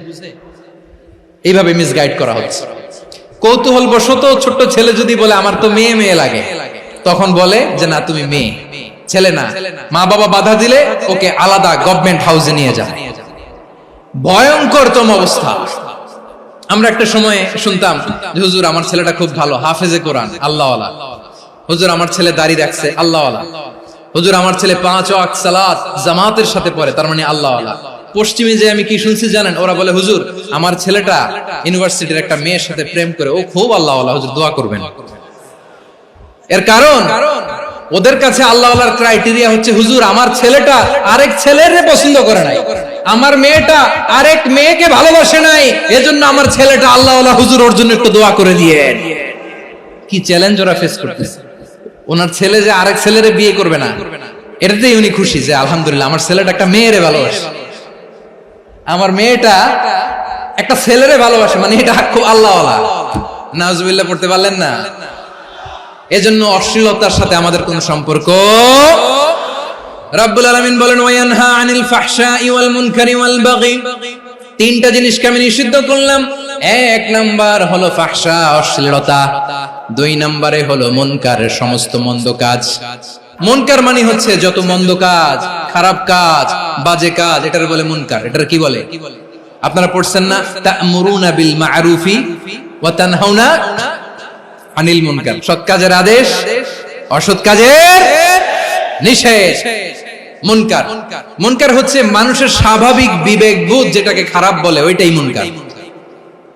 এইভাবে মিসগাইড করা হচ্ছে। কৌতূহল বশত ছোট্ট ছেলে যদি বলে আমার তো মেয়ে মেয়ে লাগে, তখন বলে যে না তুমি মেয়ে, ছেলে না। মা বাবা বাধা দিলে ওকে আলাদা গভর্নমেন্ট হাউসে নিয়ে যায়। ভয়ঙ্করতম অবস্থা। আমরা একটা সময় শুনতাম যে হুজুর আমার ছেলেটা খুব ভালো, হাফেজে কোরআন, আল্লাহওয়ালা। হুজুর আমার ছেলে দাড়ি রাখছে, আল্লাহওয়ালা। হুজুর আমার ছেলে 5 ওয়াক্ত সালাত জামাতের সাথে পড়ে, তার মানে আল্লাহওয়ালা। পশ্চিমে যে আমি কি শুনছি জানেন? ওরা বলে হুজুর আমার ছেলেটা ইউনিভার্সিটির একটা মেয়ের সাথে প্রেম করে, ও খুব আল্লাহওয়ালা, হুজুর দোয়া করবেন। এর কারণ ওদের কাছে আল্লাহওয়ালার ক্রাইটেরিয়া হচ্ছে, হুজুর আমার ছেলেটা আরেক ছেলের পছন্দ করে নাই, আমার মেয়েটা আরেক মেয়েকে ভালোবাসে নাই, এজন্য আমার ছেলেটা আল্লাহওয়ালা, হুজুর ওর জন্য একটু দোয়া করে দিয়ে। কি চ্যালেঞ্জ ওরা ফেস করতেছে। ওনার ছেলে যে আরেক ছেলেরে বিয়ে করবে না, এটাতেই উনি খুশি যে আলহামদুলিল্লাহ আমার ছেলেটা একটা মেয়েরে ভালোবাসে, আমার মেয়েটা একটা ছেলেরে ভালোবাসে, মানে এটা খুব আল্লাহওয়ালা। নাউজুবিল্লাহ পড়তে পারলেন না? এজন্য অশ্লীলতার সাথে আমাদের কোনো সম্পর্ক। রাব্বুল আলামিন বলেন ওয়ায়ানহা আনিল ফাহশাই ওয়াল মুনকারি ওয়াল বাগি, তিনটা জিনিসকে আমি নিষিদ্ধ করলাম। এক নাম্বার হলো ফাহশা, অশ্লীলতা। দুই নম্বরে হলো মুনকারের সমস্ত মন্দ কাজ। মুনকার মানে হচ্ছে যত মন্দ কাজ, খারাপ কাজ, বাজে কাজ, এটার বলে মুনকার। এটার কি বলে? আপনারা পড়ছেন না, তা'মুরুনা বিল মা'রুফি ওয়া তানহাউনা আনিল মুনকার। সৎ কাজের আদেশ, অসৎ কাজের নিষেধ। মুনকার, মুনকার হচ্ছে মানুষের স্বাভাবিক বিবেকবোধ যেটাকে খারাপ বলে, ওইটাই মুনকার।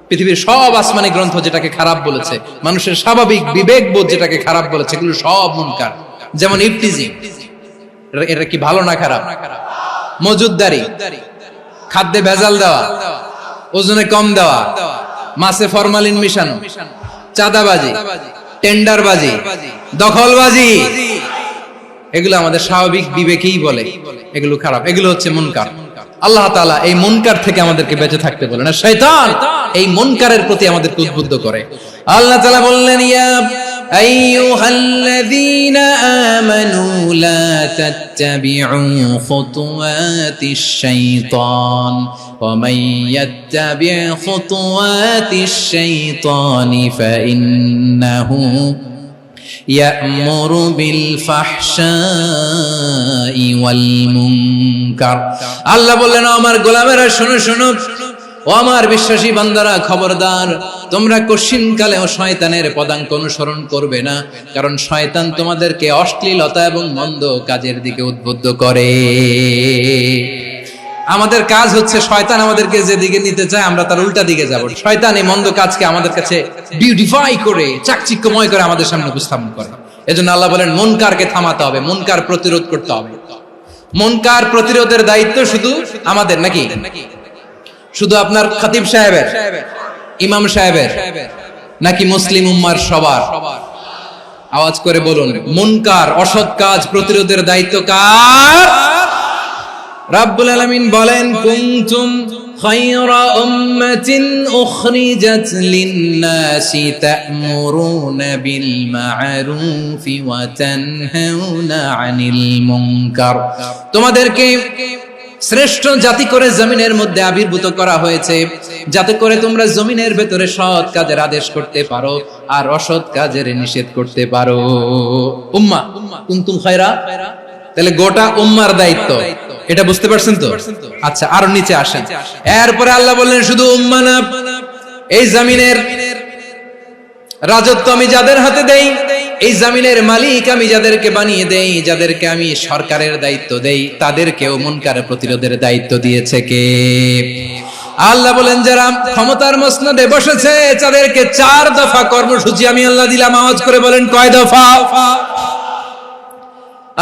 পৃথিবীর সব আসমানি গ্রন্থ যেটাকে খারাপ বলেছে, মানুষের স্বাভাবিক বিবেকবোধ যেটাকে খারাপ বলেছে, এগুলো সব মুনকার। যেমন ইফতিজিং, এটা কি ভালো না খারাপ? মজুদদারি, খাদ্যে ভেজাল দেওয়া, ওজনে কম দেওয়া, মাছে ফরমালিন মিশানো, চাঁদাবাজি, টেন্ডারবাজি, দখলবাজি, এগুলো আমাদের স্বাভাবিক বিবেকেই বলে এগুলো খারাপ, এগুলো হচ্ছে মুনকার। আল্লাহ তাআলা এই মুনকার থেকে আমাদেরকে বেঁচে থাকতে বলেন, আর শয়তান এই মুনকারের প্রতি আমাদেরকে উদ্বুদ্ধ করে। আল্লাহ তাআলা বললেন, ইয়া আইয়ুহাল্লাযীনা আমানু লা তাত্তাবিউ খুতুওয়াতিশ শাইতান ওয়া মান ইয়াত্তাবি' খুতুওয়াতিশ শাইতানি ফাইন্নাহু ইয়া'মুরু বিল ফাহশাই ওয়াল মুনকার। আল্লাহ বললেন, আমার গোলামেরা শোনো শোনো, ও আমার বিশ্বাসী বান্দারা খবরদার, তোমরা কশিনকালেও শয়তানের পদাঙ্ক অনুসরণ করবে না, কারণ শয়তান তোমাদেরকে অশ্লীলতা এবং মন্দ কাজের দিকে উদ্বুদ্ধ করে। আমাদের কাজ হচ্ছে শয়তান আমাদেরকে যেদিকে নিতে চায় আমরা তার উল্টা দিকে যাব। শয়তান এই মন্দ কাজকে আমাদের কাছে বিউটিফাই করে, চাকচিক্যময় করে আমাদের সামনে উপস্থাপন করে। এজন্য আল্লাহ বলেন মুনকারকে থামাতে হবে, মুনকার প্রতিরোধ করতে হবে। মুনকার প্রতিরোধের দায়িত্ব শুধু আমাদের নাকি? শুধু আপনার খতিব সাহেবের, ইমাম সাহেবের, নাকি মুসলিম উম্মার সবার? আওয়াজ করে বলুন, মুনকার অসৎ কাজ প্রতিরোধের দায়িত্ব কার? রাব্বুল আলামিন বলেন, কুনতুম খায়রা উম্মাতিন উখরিজাত লিন-নাসি তা'মুরুনা বিল মা'রুফি ওয়া তানহাউনা আনিল মুনকার। তোমাদেরকে শ্রেষ্ঠ জাতি করে জমিনের মধ্যে আবির্ভূত করা হয়েছে, যাতে করে তোমরা জমিনের ভেতরে সৎ কাজের আদেশ করতে পারো আর অসৎ কাজের নিষেধ করতে পারো। উম্মাহ, কুনতুম খায়রা, তাহলে গোটা উম্মার দায়িত্ব, এটা বুঝতে পারছেন তো? আচ্ছা, আরো নিচে আসেন। এরপরে আল্লাহ বললেন, শুধু উম্মাহ না, এই জমিনের রাজত্ব আমি যাদের হাতে দেই, এই জমিনের মালিক আমি যাদেরকে বানিয়ে দেই, যাদেরকে আমি সরকারের দায়িত্ব দেই, তাদেরকেও মুনকার প্রতিরোধের দায়িত্ব দিয়েছে কে? আল্লাহ বলেন, যারা ক্ষমতার মসনদে বসেছে তাদেরকে 4 দফা কর্মসূচি আমি আল্লাহ দিলাম। আওয়াজ করে বলেন, কয় দফা?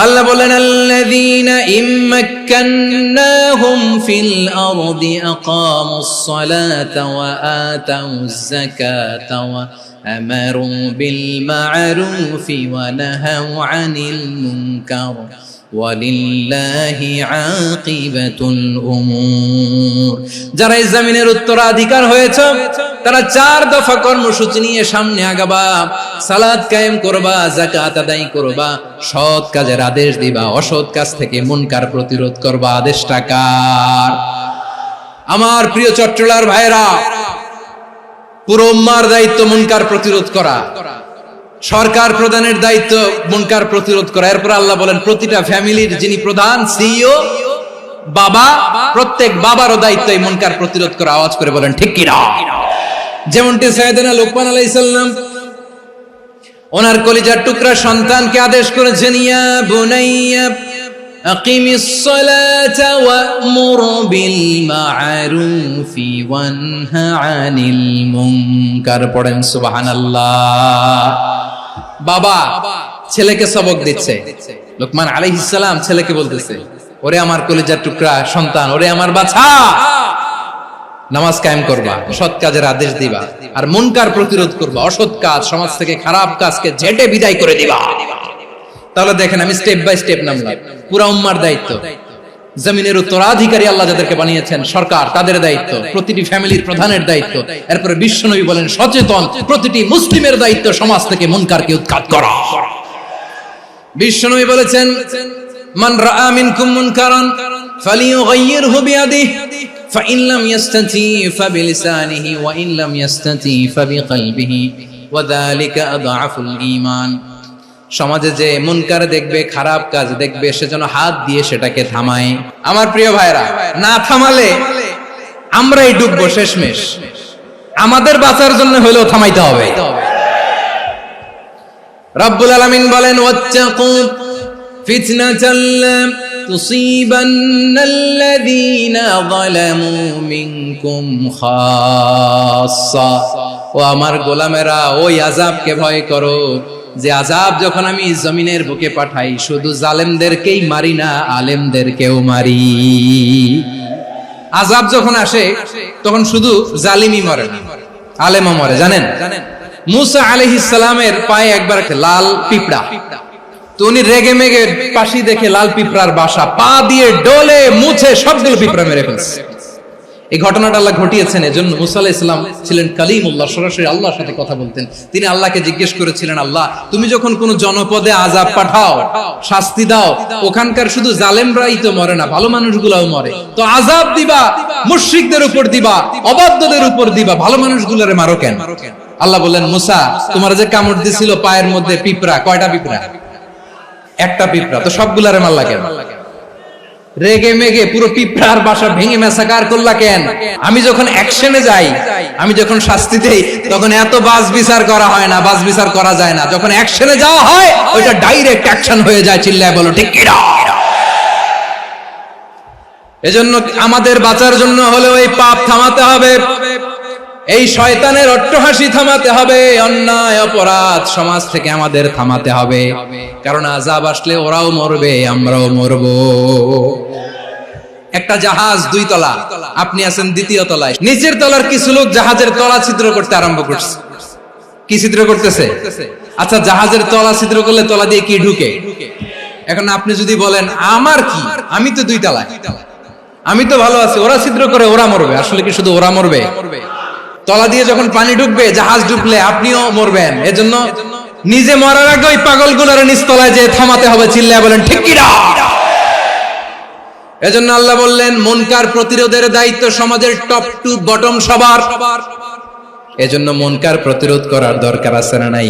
আল্লাহ বলেন, আল্লাযীনা ইম্মাক্কান্নাহুম ফিল আরদি আকামুস সালাতা ওয়া আতাউয যাকাতা ওয়া আমারু বিল মা'রুফি ওয়া নাহাউ আনিল মুনকার ওয়ালিল্লাহি আকিবাতুল উমুর। যারা এই জমিনের উত্তরাধিকার হয়েছে তারা 4 দফা কর্মসূচি নিয়ে সামনে আগাবা। সালাত কায়েম করবা, যাকাত আদায় করবা, সৎ কাজের আদেশ দিবা, অসৎ কাজ থেকে মুনকার প্রতিরোধ করবা। আদেশটা কার? আমার প্রিয় চট্টলার ভাইরা, পুরো উম্মার দায়িত্ব মুনকার প্রতিরোধ করা, সরকার প্রধানের দায়িত্ব মুনকার প্রতিরোধ করা। এরপর আল্লাহ বলেন, প্রতিটা ফ্যামিলির যিনি প্রধান, সিইও, বাবা, প্রত্যেক বাবারও দায়িত্ব এই মুনকার প্রতিরোধ করা। আওয়াজ করে বলেন ঠিক কি না? যেমনটি সাইয়েদনা লোকমান আলাইহিস সালাম ওনার কলিজার টুকরা সন্তানকে আদেশ করেছেন, ইয়া বুনাইয়া আকিমিস সালাতা ওয়া'মুর বিল মা'রুফি ওয়ানহা আনিল মুনকার। পড়েন সুবহানাল্লাহ। বাবা ছেলেকে সবক দিচ্ছে। লোকমান আলাইহিস সালাম ছেলেকে বলতেছে, ওরে আমার কলিজার টুকরা সন্তান, ওরে আমার বাছা, নামাজ কায়েম করবা, সৎ কাজের আদেশ দিবা, আর মুনকার প্রতিরোধ করবা, অসৎ কাজ, সমাজ থেকে খারাপ কাজকে ঝেঁটে বিদায় করে দিবা। তাহলে দেখেন, আমি স্টেপ বাই স্টেপ নামলাম। পুরা উম্মার দায়িত্ব, জমিনের উত্তরাধিকারী আল্লাহ যাদেরকে বানিয়েছেন সরকার, তাদের দায়িত্ব, প্রতিটি ফ্যামিলির প্রধানের দায়িত্ব, এরপরে বিশ্বনবী বলেন সচেতন প্রতিটি মুসলিমের দায়িত্ব সমাজ থেকে মুনকারকে উৎখাত করা। বিশ্বনবী বলেছেন, মান রাআ মিনকুম মুনকারান ফালিয়ুগাইয়িরহু বিয়াদিহি ফাইন লাম ইস্তাতি ফাবিলিসানিহি ওয়া ইন লাম ইস্তাতি ফাবিকলবিহি ওয়া যালিকা আযআফুল ঈমান। সমাজে যে মুনকার দেখবে, খারাপ কাজ দেখবে, সেজন্য হাত দিয়ে সেটাকে থামায়। আমার প্রিয় ভাইরা, না থামালে আমরাই ডুববো শেষমেশ। আমাদের বাঁচার জন্য হলেও থামাইতে হবে। রব্বুল আলামিন বলেন, ওয়াত্তাকু ফিতনাতাল লা তুসিবান্নাল্লাযীনা যালামু মিনকুম খাসসা। ও আমার গোলামেরা, ওই আযাবকে ভয় করো যে আযাব যখন আমি জমিনের বুকে পাঠাই, শুধু জালেমদেরকেই মারি না, আলেমদেরকেও মারি। আযাব যখন আসে তখন শুধু জালিমই মরে না, আলেমও মরে। জানেন, মুসা আলাইহিস সালামের পায়ে একবার লাল পিঁপড়া, তো উনি রেগে মেগে পাশি দেখে লাল পিঁপড়ার বাসা, পা দিয়ে ডলে মুছে সবগুলো পিঁপড়া মেরে ফেলছে। এই ঘটনাটা আল্লাহ ঘটিয়েছেন এজন্য মুসা আলাইহিস সালাম ছিলেন কালিমুল্লাহ, সরাসরি আল্লাহর সাথে কথা বলতেন। তিনি আল্লাহকে জিজ্ঞেস করেছিলেন, আল্লাহ তুমি যখন কোন জনপদে আযাব পাঠাও, শাস্তি দাও, ওখানকার শুধু জালেমরাই তো মরে না, ভালো মানুষগুলোও মরে, তো আযাব দিবা মুশরিকদের উপর দিবা, অবাধ্যদের উপর দিবা, ভালো মানুষগুলোরে মারো কেন? আল্লাহ বললেন, মুসা তোমার যে কামড় দিছিল পায়ের মধ্যে পিঁপড়া, কয়টা পিঁপড়া? একটা পিঁপড়া, তো সবগুলারে মারলা কেন? রেগে মেগে পুরো পিঁপড়ার বাসা ভেঙে ম্যাসাকার করলা কেন? আমি যখন অ্যাকশনে যাই, আমি যখন শাস্তি দেই, তখন এত বাস বিচার করা হয় না, বাস বিচার করা যায় না। যখন অ্যাকশনে যাওয়া হয়, ওইটা ডাইরেক্ট অ্যাকশন হয়ে যায়। চিল্লায় বলো ঠিক কি না? এজন্য আমাদের বাঁচার জন্য হলে ওই পাপ থামাতে হবে, এই শয়তানের অট্টহাসি থামাতে হবে, অন্যায় অপরাধ সমাজ থেকে আমাদের থামাতে হবে। কারণ আযাব আসলে ওরাও মরবে, আমরাও মরবো। একটা জাহাজ 2 তলা, আপনি আছেন 2য় তলায়, নিচের তলার কিছু লোক জাহাজের তলা ছিদ্র করতে আরম্ভ করছে। কি ছিদ্র করতেছে? আচ্ছা, জাহাজের তলা ছিদ্র করলে তলা দিয়ে কি ঢুকে? এখন আপনি যদি বলেন আমার কি, আমি তো 2 তলায়, আমি তো ভালো আছি, ওরা ছিদ্র করে ওরা মরবে। আসলে কি শুধু ওরা মরবে? তলা দিয়ে যখন পানি ঢুকবে, জাহাজ ঢুকলে আপনিও মরবেন। এজন্য নিজে মরার আগে ওই পাগলগুলোর নিচতলায় যে থামাতে হবে। চিল্লায় বলেন ঠিক কি না? এজন্য আল্লাহ বললেন, মুনকার প্রতিরোধের দায়িত্ব সমাজের টপ টু বটম সবার। এজন্য মুনকার প্রতিরোধ করার দরকার আছে না নাই?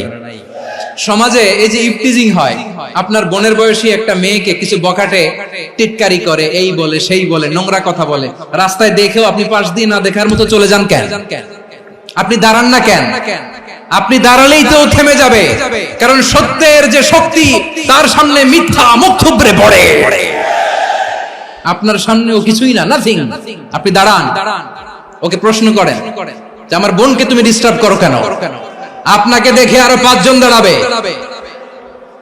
সমাজে এই যে ইফটিজিং হয়, আপনার বোনের বয়সী একটা মেয়েকে কিছু বকাটে টিটকারি করে, এই বলে সেই বলে, নোংরা কথা বলে, রাস্তায় দেখেও আপনি পাশ দিয়ে না দেখার মতো চলে যান কেন? আপনি দাঁড়ান না কেন? আপনি দাঁড়ালেই তো থেমে যাবে, কারণ সত্যের যে শক্তি, তার সামনে মিথ্যা মুখ থুবড়ে পড়ে। আপনার সামনেও কিছুই না, নাথিং। আপনি দাঁড়ান, ওকে প্রশ্ন করেন যে আমার বোনকে তুমি ডিস্টার্ব করো কেন? আপনাকে দেখে আরো 5 জন দাঁড়াবে,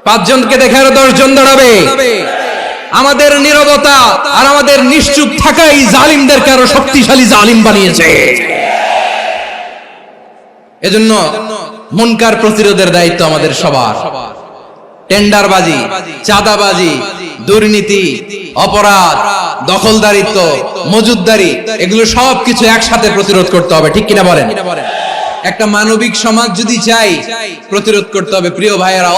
5 জনকে দেখে আরো 10 জন দাঁড়াবে। আমাদের নীরবতা আর আমাদের নিশ্চুপ থাকাই জালিমদেরকে আরো শক্তিশালী জালিম বানিয়েছে। এজন্য মুনকার প্রতিরোধের দায়িত্ব আমাদের সবার। টেন্ডারবাজি, চাঁদাবাজি, দুর্নীতি, অপরাধ, দখলদারিত্ব, মজুদদারি, এগুলো সবকিছু একসাথে প্রতিরোধ করতে হবে। ঠিক কিনা বলেন? একটা মানবিক সমাজ যদি চাই, প্রতিরোধ করতে হবে। প্রিয় ভাইয়েরা,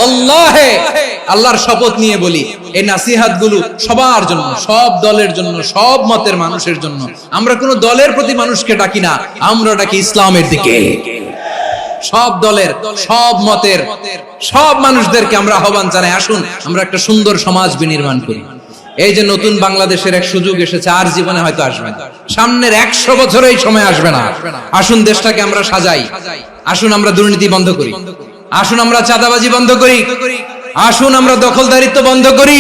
আল্লাহর শপথ নিয়ে বলি, এই নাসিহাত গুলো সবার জন্য, সব দলের জন্য, সব মতের মানুষের জন্য। আমরা কোন দলের প্রতি মানুষকে ডাকি না, আমরা ডাকি ইসলামের দিকে। সব দলের, সব মতের, সব মানুষদেরকে আমরা আহ্বান জানাই, আসুন আমরা একটা সুন্দর সমাজ বিনির্মাণ করি। এই যে নতুন বাংলাদেশের এক সুযোগ এসেছে, আর জীবনে হয়তো আসবে না, সামনের 100 বছরে এই সময় আসবে না। আসুন দেশটাকে আমরা সাজাই, আসুন আমরা দুর্নীতি বন্ধ করি, আসুন আমরা চাঁদাবাজি বন্ধ করি, আসুন আমরা দখলদারিত্ব বন্ধ করি,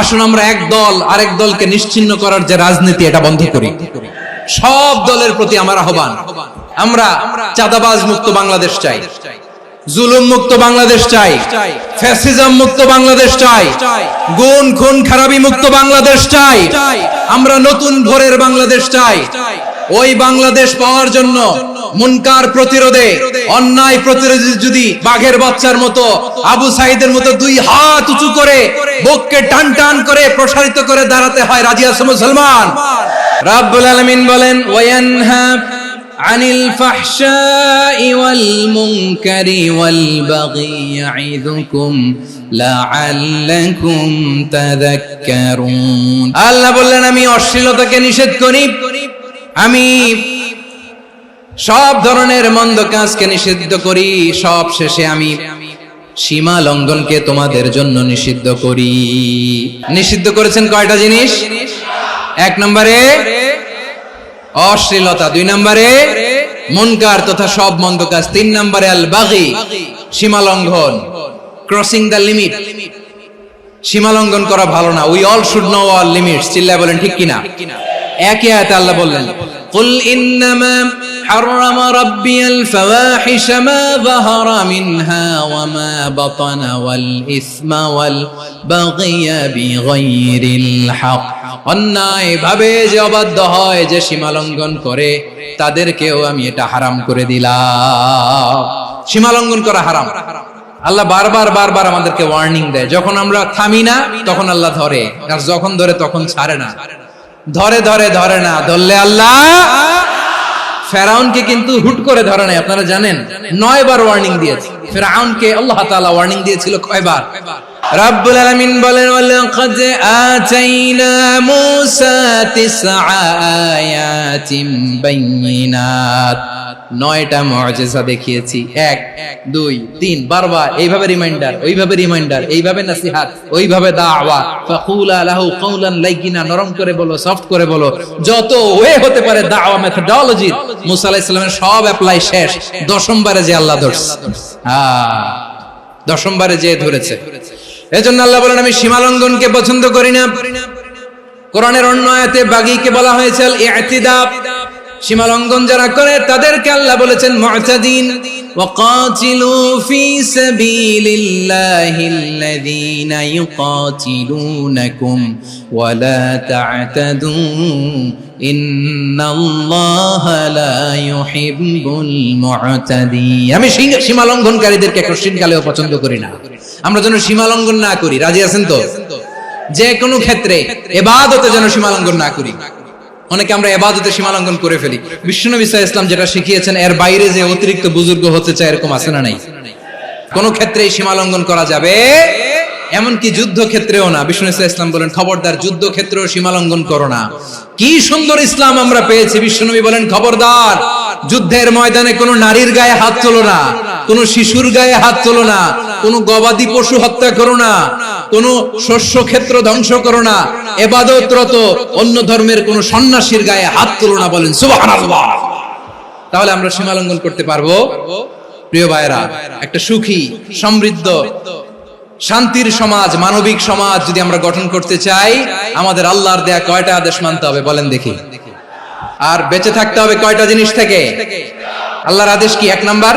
আসুন আমরা এক দল আরেক দলকে নিশ্চিহ্ন করার যে রাজনীতি, এটা বন্ধ করি। সব দলের প্রতি আমার আহ্বান, আমরা চাঁদাবাজ মুক্ত বাংলাদেশ চাই, জুলুম মুক্ত বাংলাদেশ চাই, ফ্যাসিজম মুক্ত বাংলাদেশ চাই, গুণ খুন খারাপি মুক্ত বাংলাদেশ চাই, আমরা নতুন ভোরের বাংলাদেশ চাই। ওই বাংলাদেশ পাওয়ার জন্য মুনকার প্রতিরোধে, অন্যায় প্রতিরোধে যদি বাঘের বাচ্চার মতো, আবু সাইদের মতো দুই হাত উঁচু করে বুককে টান টান করে প্রসারিত করে দাঁড়াতে হয়, রাজি আছো মুসলমান? রাব্বুল আলামিন বলেন, ওয়ায়ানহা আনিল ফাহশাই ওয়াল মুনকারি ওয়াল বাগি ইয়াইযুকুম লাআল্লাকুম তাযাক্কারুন। আল্লাহ বললেন, আমি অশ্লীলতাকে নিষেধ করি, আমি সব ধরনের মন্দ কাজকে নিষিদ্ধ করি, সব শেষে আমি সীমা লঙ্ঘনকে তোমাদের জন্য নিষিদ্ধ করি। নিষিদ্ধ করেছেন কয়টা জিনিস? 1 নম্বরে অশ্লীলতা, 2 নম্বরে মুনকার তথা সব মন্দ কাজ, 3 নম্বরে আল বাগি সীমা লঙ্ঘন, ক্রসিং দ্য লিমিট। সীমা লঙ্ঘন করা ভালো না। We all should know our limits. চিল্লায় বলেন ঠিক কিনা? একই আয়াতে আল্লাহ বললেন, কুল ইন্নামা হারামা রাব্বিয়াল ফাওয়াহিশা মা যাহারা মিনহা ওয়া মা বাতানা ওয়াল ইসমা ওয়াল বাগিয়া বিগাইরিল হক। অন্যায় ভাবে যে অবাধ্য হয়, যে সীমা লঙ্ঘন করে, তাদেরকেও আমি এটা হারাম করে দিলাম। সীমা লঙ্ঘন করা হারাম। আল্লাহ বারবার আমাদেরকে ওয়ার্নিং দেয়। যখন আমরা থামি না তখন আল্লাহ ধরে, আর যখন ধরে তখন ছাড়ে না। ধরে না, ধরলে আল্লাহ। ফেরাউনকে কিন্তু হুট করে ধরে নাই, আপনারা জানেন 9 বার ওয়ার্নিং দিয়েছে। ফেরাউনকে আল্লাহ তাআলা ওয়ার্নিং দিয়েছিল কয়বার? রাব্বুল আলামিন বলেন, ওয়ালাকাদ আতাইনা মূসা 9 আয়াতিন বাইয়িনাত। 9টা মুআজিজা দেখিয়েছি, 1 2 3 বারবার এইভাবে রিমাইন্ডার, ওইভাবে রিমাইন্ডার, এইভাবে নসিহত, ওইভাবে দাওয়া। ফাকুলা লাহু কাওলান লাইয়িনা, নরম করে বলো, সফট করে বলো, যত ওয়ে হতে পারে দাওয়া মেথডোলজি। মুসা আলাইহিস সালামের সব অ্যাপ্লাই শেষ, 10ম বারে যে আল্লাহ ধরছে। 10ম বারে যে ধরেছে। এজন্য আল্লাহ বলেন, আমি সীমা লঙ্ঘনকে পছন্দ করি না। কোরআনের অন্য আয়াতে বাগীকে বলা হয়েছে আল ইতিদা। সীমা লঙ্ঘন যারা করে তাদেরকে আল্লাহ বলেছেন মুতাদিন। ওয়াকাতিলু ফি সাবিলিল্লাহিল্লাযীনা ইউকাতিলুনাকুম ওয়া লা তা'তাদু ইন্নাল্লাহা লা ইউহিব্বুল মুতাদিন। আমি সীমা লঙ্ঘনকারীদেরকে কোশ্চিনকালেও পছন্দ করি না। আমরা যেন সীমা লঙ্ঘন না করি, রাজি আছেন তো? যে কোনো ক্ষেত্রে ইবাদতে যেন সীমা লঙ্ঘন না করি। অনেকে আমরা ইবাদতে সীমা লঙ্ঘন করে ফেলি। বিশ্বনবী সাল্লাল্লাহু আলাইহি ওয়াসাল্লাম যেটা শিখিয়েছেন এর বাইরে যে অতিরিক্ত বুজুর্গ হতে চায়, এরকম আছে না নাই? কোন ক্ষেত্রেই সীমা লঙ্ঘন করা যাবে, এমনকি যুদ্ধ ক্ষেত্রেও না। বিশ্বনবী সাল্লাল্লাহু আলাইহি ওয়াসাল্লাম বলেন, খবরদার যুদ্ধ ক্ষেত্রেও সীমা লঙ্ঘন করো না। কি সুন্দর ইসলাম আমরা পেয়েছি। বিশ্বনবী বলেন, খবরদার যুদ্ধের ময়দানে কোনো নারীর গায়ে হাত তোলো না, কোনো শিশুর গায়ে হাত তোলো না, কোনো গবাদি পশু হত্যা করো না, কোনো শস্য ক্ষেত্র ধ্বংস করো না, ইবাদতরত অন্য ধর্মের কোনো সন্ন্যাসীর গায়ে হাত তোলো না। বলেন সুবহানাল্লাহ। তাহলে আমরা সীমা লঙ্ঘন করতে পারবো? প্রিয় ভাইরা, একটা সুখী, সমৃদ্ধ, শান্তির সমাজ, মানবিক সমাজ যদি আমরা গঠন করতে চাই, আমাদের আল্লাহর দেয়া কয়টা আদেশ মানতে হবে বলেন দেখি? আর বেঁচে থাকতে হবে কয়টা জিনিস থেকে? আল্লাহর আদেশ কি? 1 নাম্বার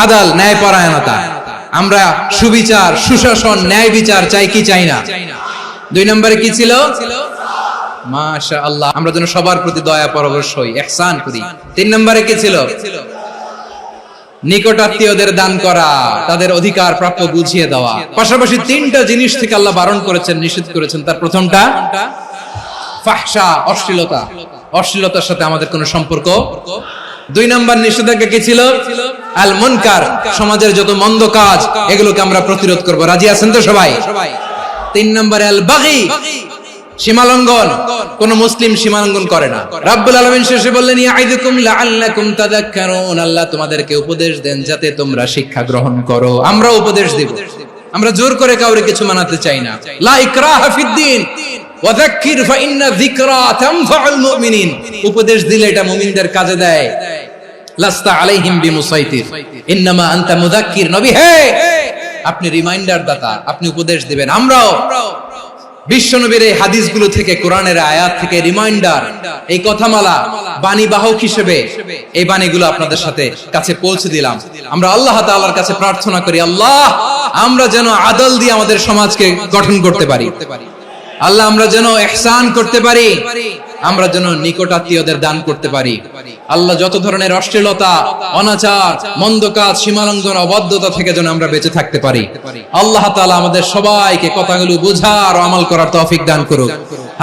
আদাল, ন্যায়পরায়ণতা। আমরা সুবিচার, সুশাসন, ন্যায় বিচার চাই কি চাই না? 2 নম্বরে কি ছিল? মাশাআল্লাহ, আমরা যেন সবার প্রতি দয়া পরবশ হই, ইহসান করি। 3 নম্বরে কি ছিল? নিকটাত্মীয়দের দান করা, তাদের অধিকার প্রাপ্য বুঝিয়ে দেওয়া। পাশাপাশি 3টা জিনিস থেকে আল্লাহ বারণ করেছেন, নিষেধ করেছেন। তার প্রথমটা ফাহশা, অশ্লীলতা। অশ্লীলতার সাথে আমাদের কোনো সম্পর্ক। 2 নম্বর নিষেধাজ্ঞা কি ছিল? আল মুনকার, সমাজের যত মন্দ কাজ এগুলোকে আমরা প্রতিরোধ করব। রাজি আছেন তো সবাই? 3 নম্বরে আল বাগী, সীমালঙ্ঘন। কোন মুসলিম সীমালঙ্ঘন করে না। রাব্বুল আলামিন শেষে বললেন, ইয়াইদুকুম লাআল্লাকুম তাযাক্কারুন। আল্লাহ তোমাদেরকে উপদেশ দেন যাতে তোমরা শিক্ষা গ্রহণ করো। আমরা উপদেশ দেব, আমরা জোর করে কাউরে কিছু মানাতে চাই না। লা ইকরাহা ফিদ্দিন ওয়াযাক্কির ফাইন্না যিকরা তানফাউল মুমিনিন। উপদেশ দিলে এটা মুমিনদের কাজে দেয়। লাস্তা আলাইহিম বিমুসাইতির ইন্নামা আনতা মুযাক্কির। নবী হে, আপনি রিমাইন্ডার দাতা, আপনি উপদেশ দিবেন। আমরাও বিশ্বনবীর এই হাদিসগুলো থেকে, কোরআনের আয়াত থেকে রিমাইন্ডার, এই কথামালা বাণী বাহক হিসেবে এই বাণীগুলো আপনাদের সাথে কাছে পৌঁছে দিলাম। আমরা আল্লাহ তাআলার কাছে প্রার্থনা করি, আল্লাহ আমরা যেন আদল দিয়ে আমাদের সমাজকে গঠন করতে পারি। আল্লাহ আমরা যেন ইহসান করতে পারি, আমরা যেন নিকটাত্মীয়দের দান করতে পারি। আল্লাহ যত ধরনের অশ্লীলতা, অনাচার, মন্দ কাজ, সীমালঙ্ঘন, অবাধ্যতা থেকে যেন আমরা বেঁচে থাকতে পারি। আল্লাহ তাআলা আমাদের সবাইকে কথাগুলো বোঝার ও আমল করার তৌফিক দান করুক।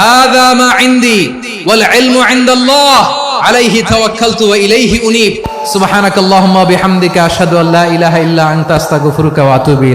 হাযা মা ইনদি ওয়াল ইলমু ইনদাল্লাহ আলাইহি তাওয়াক্কালতু ওয়া ইলাইহি উনীব। সুবহানাকাল্লাহুম্মা ওয়া বিহামদিকা আশহাদু আল্লা ইলাহা ইল্লা আনতা আস্তাগফিরুকা ওয়া আতুবু ইলাইক।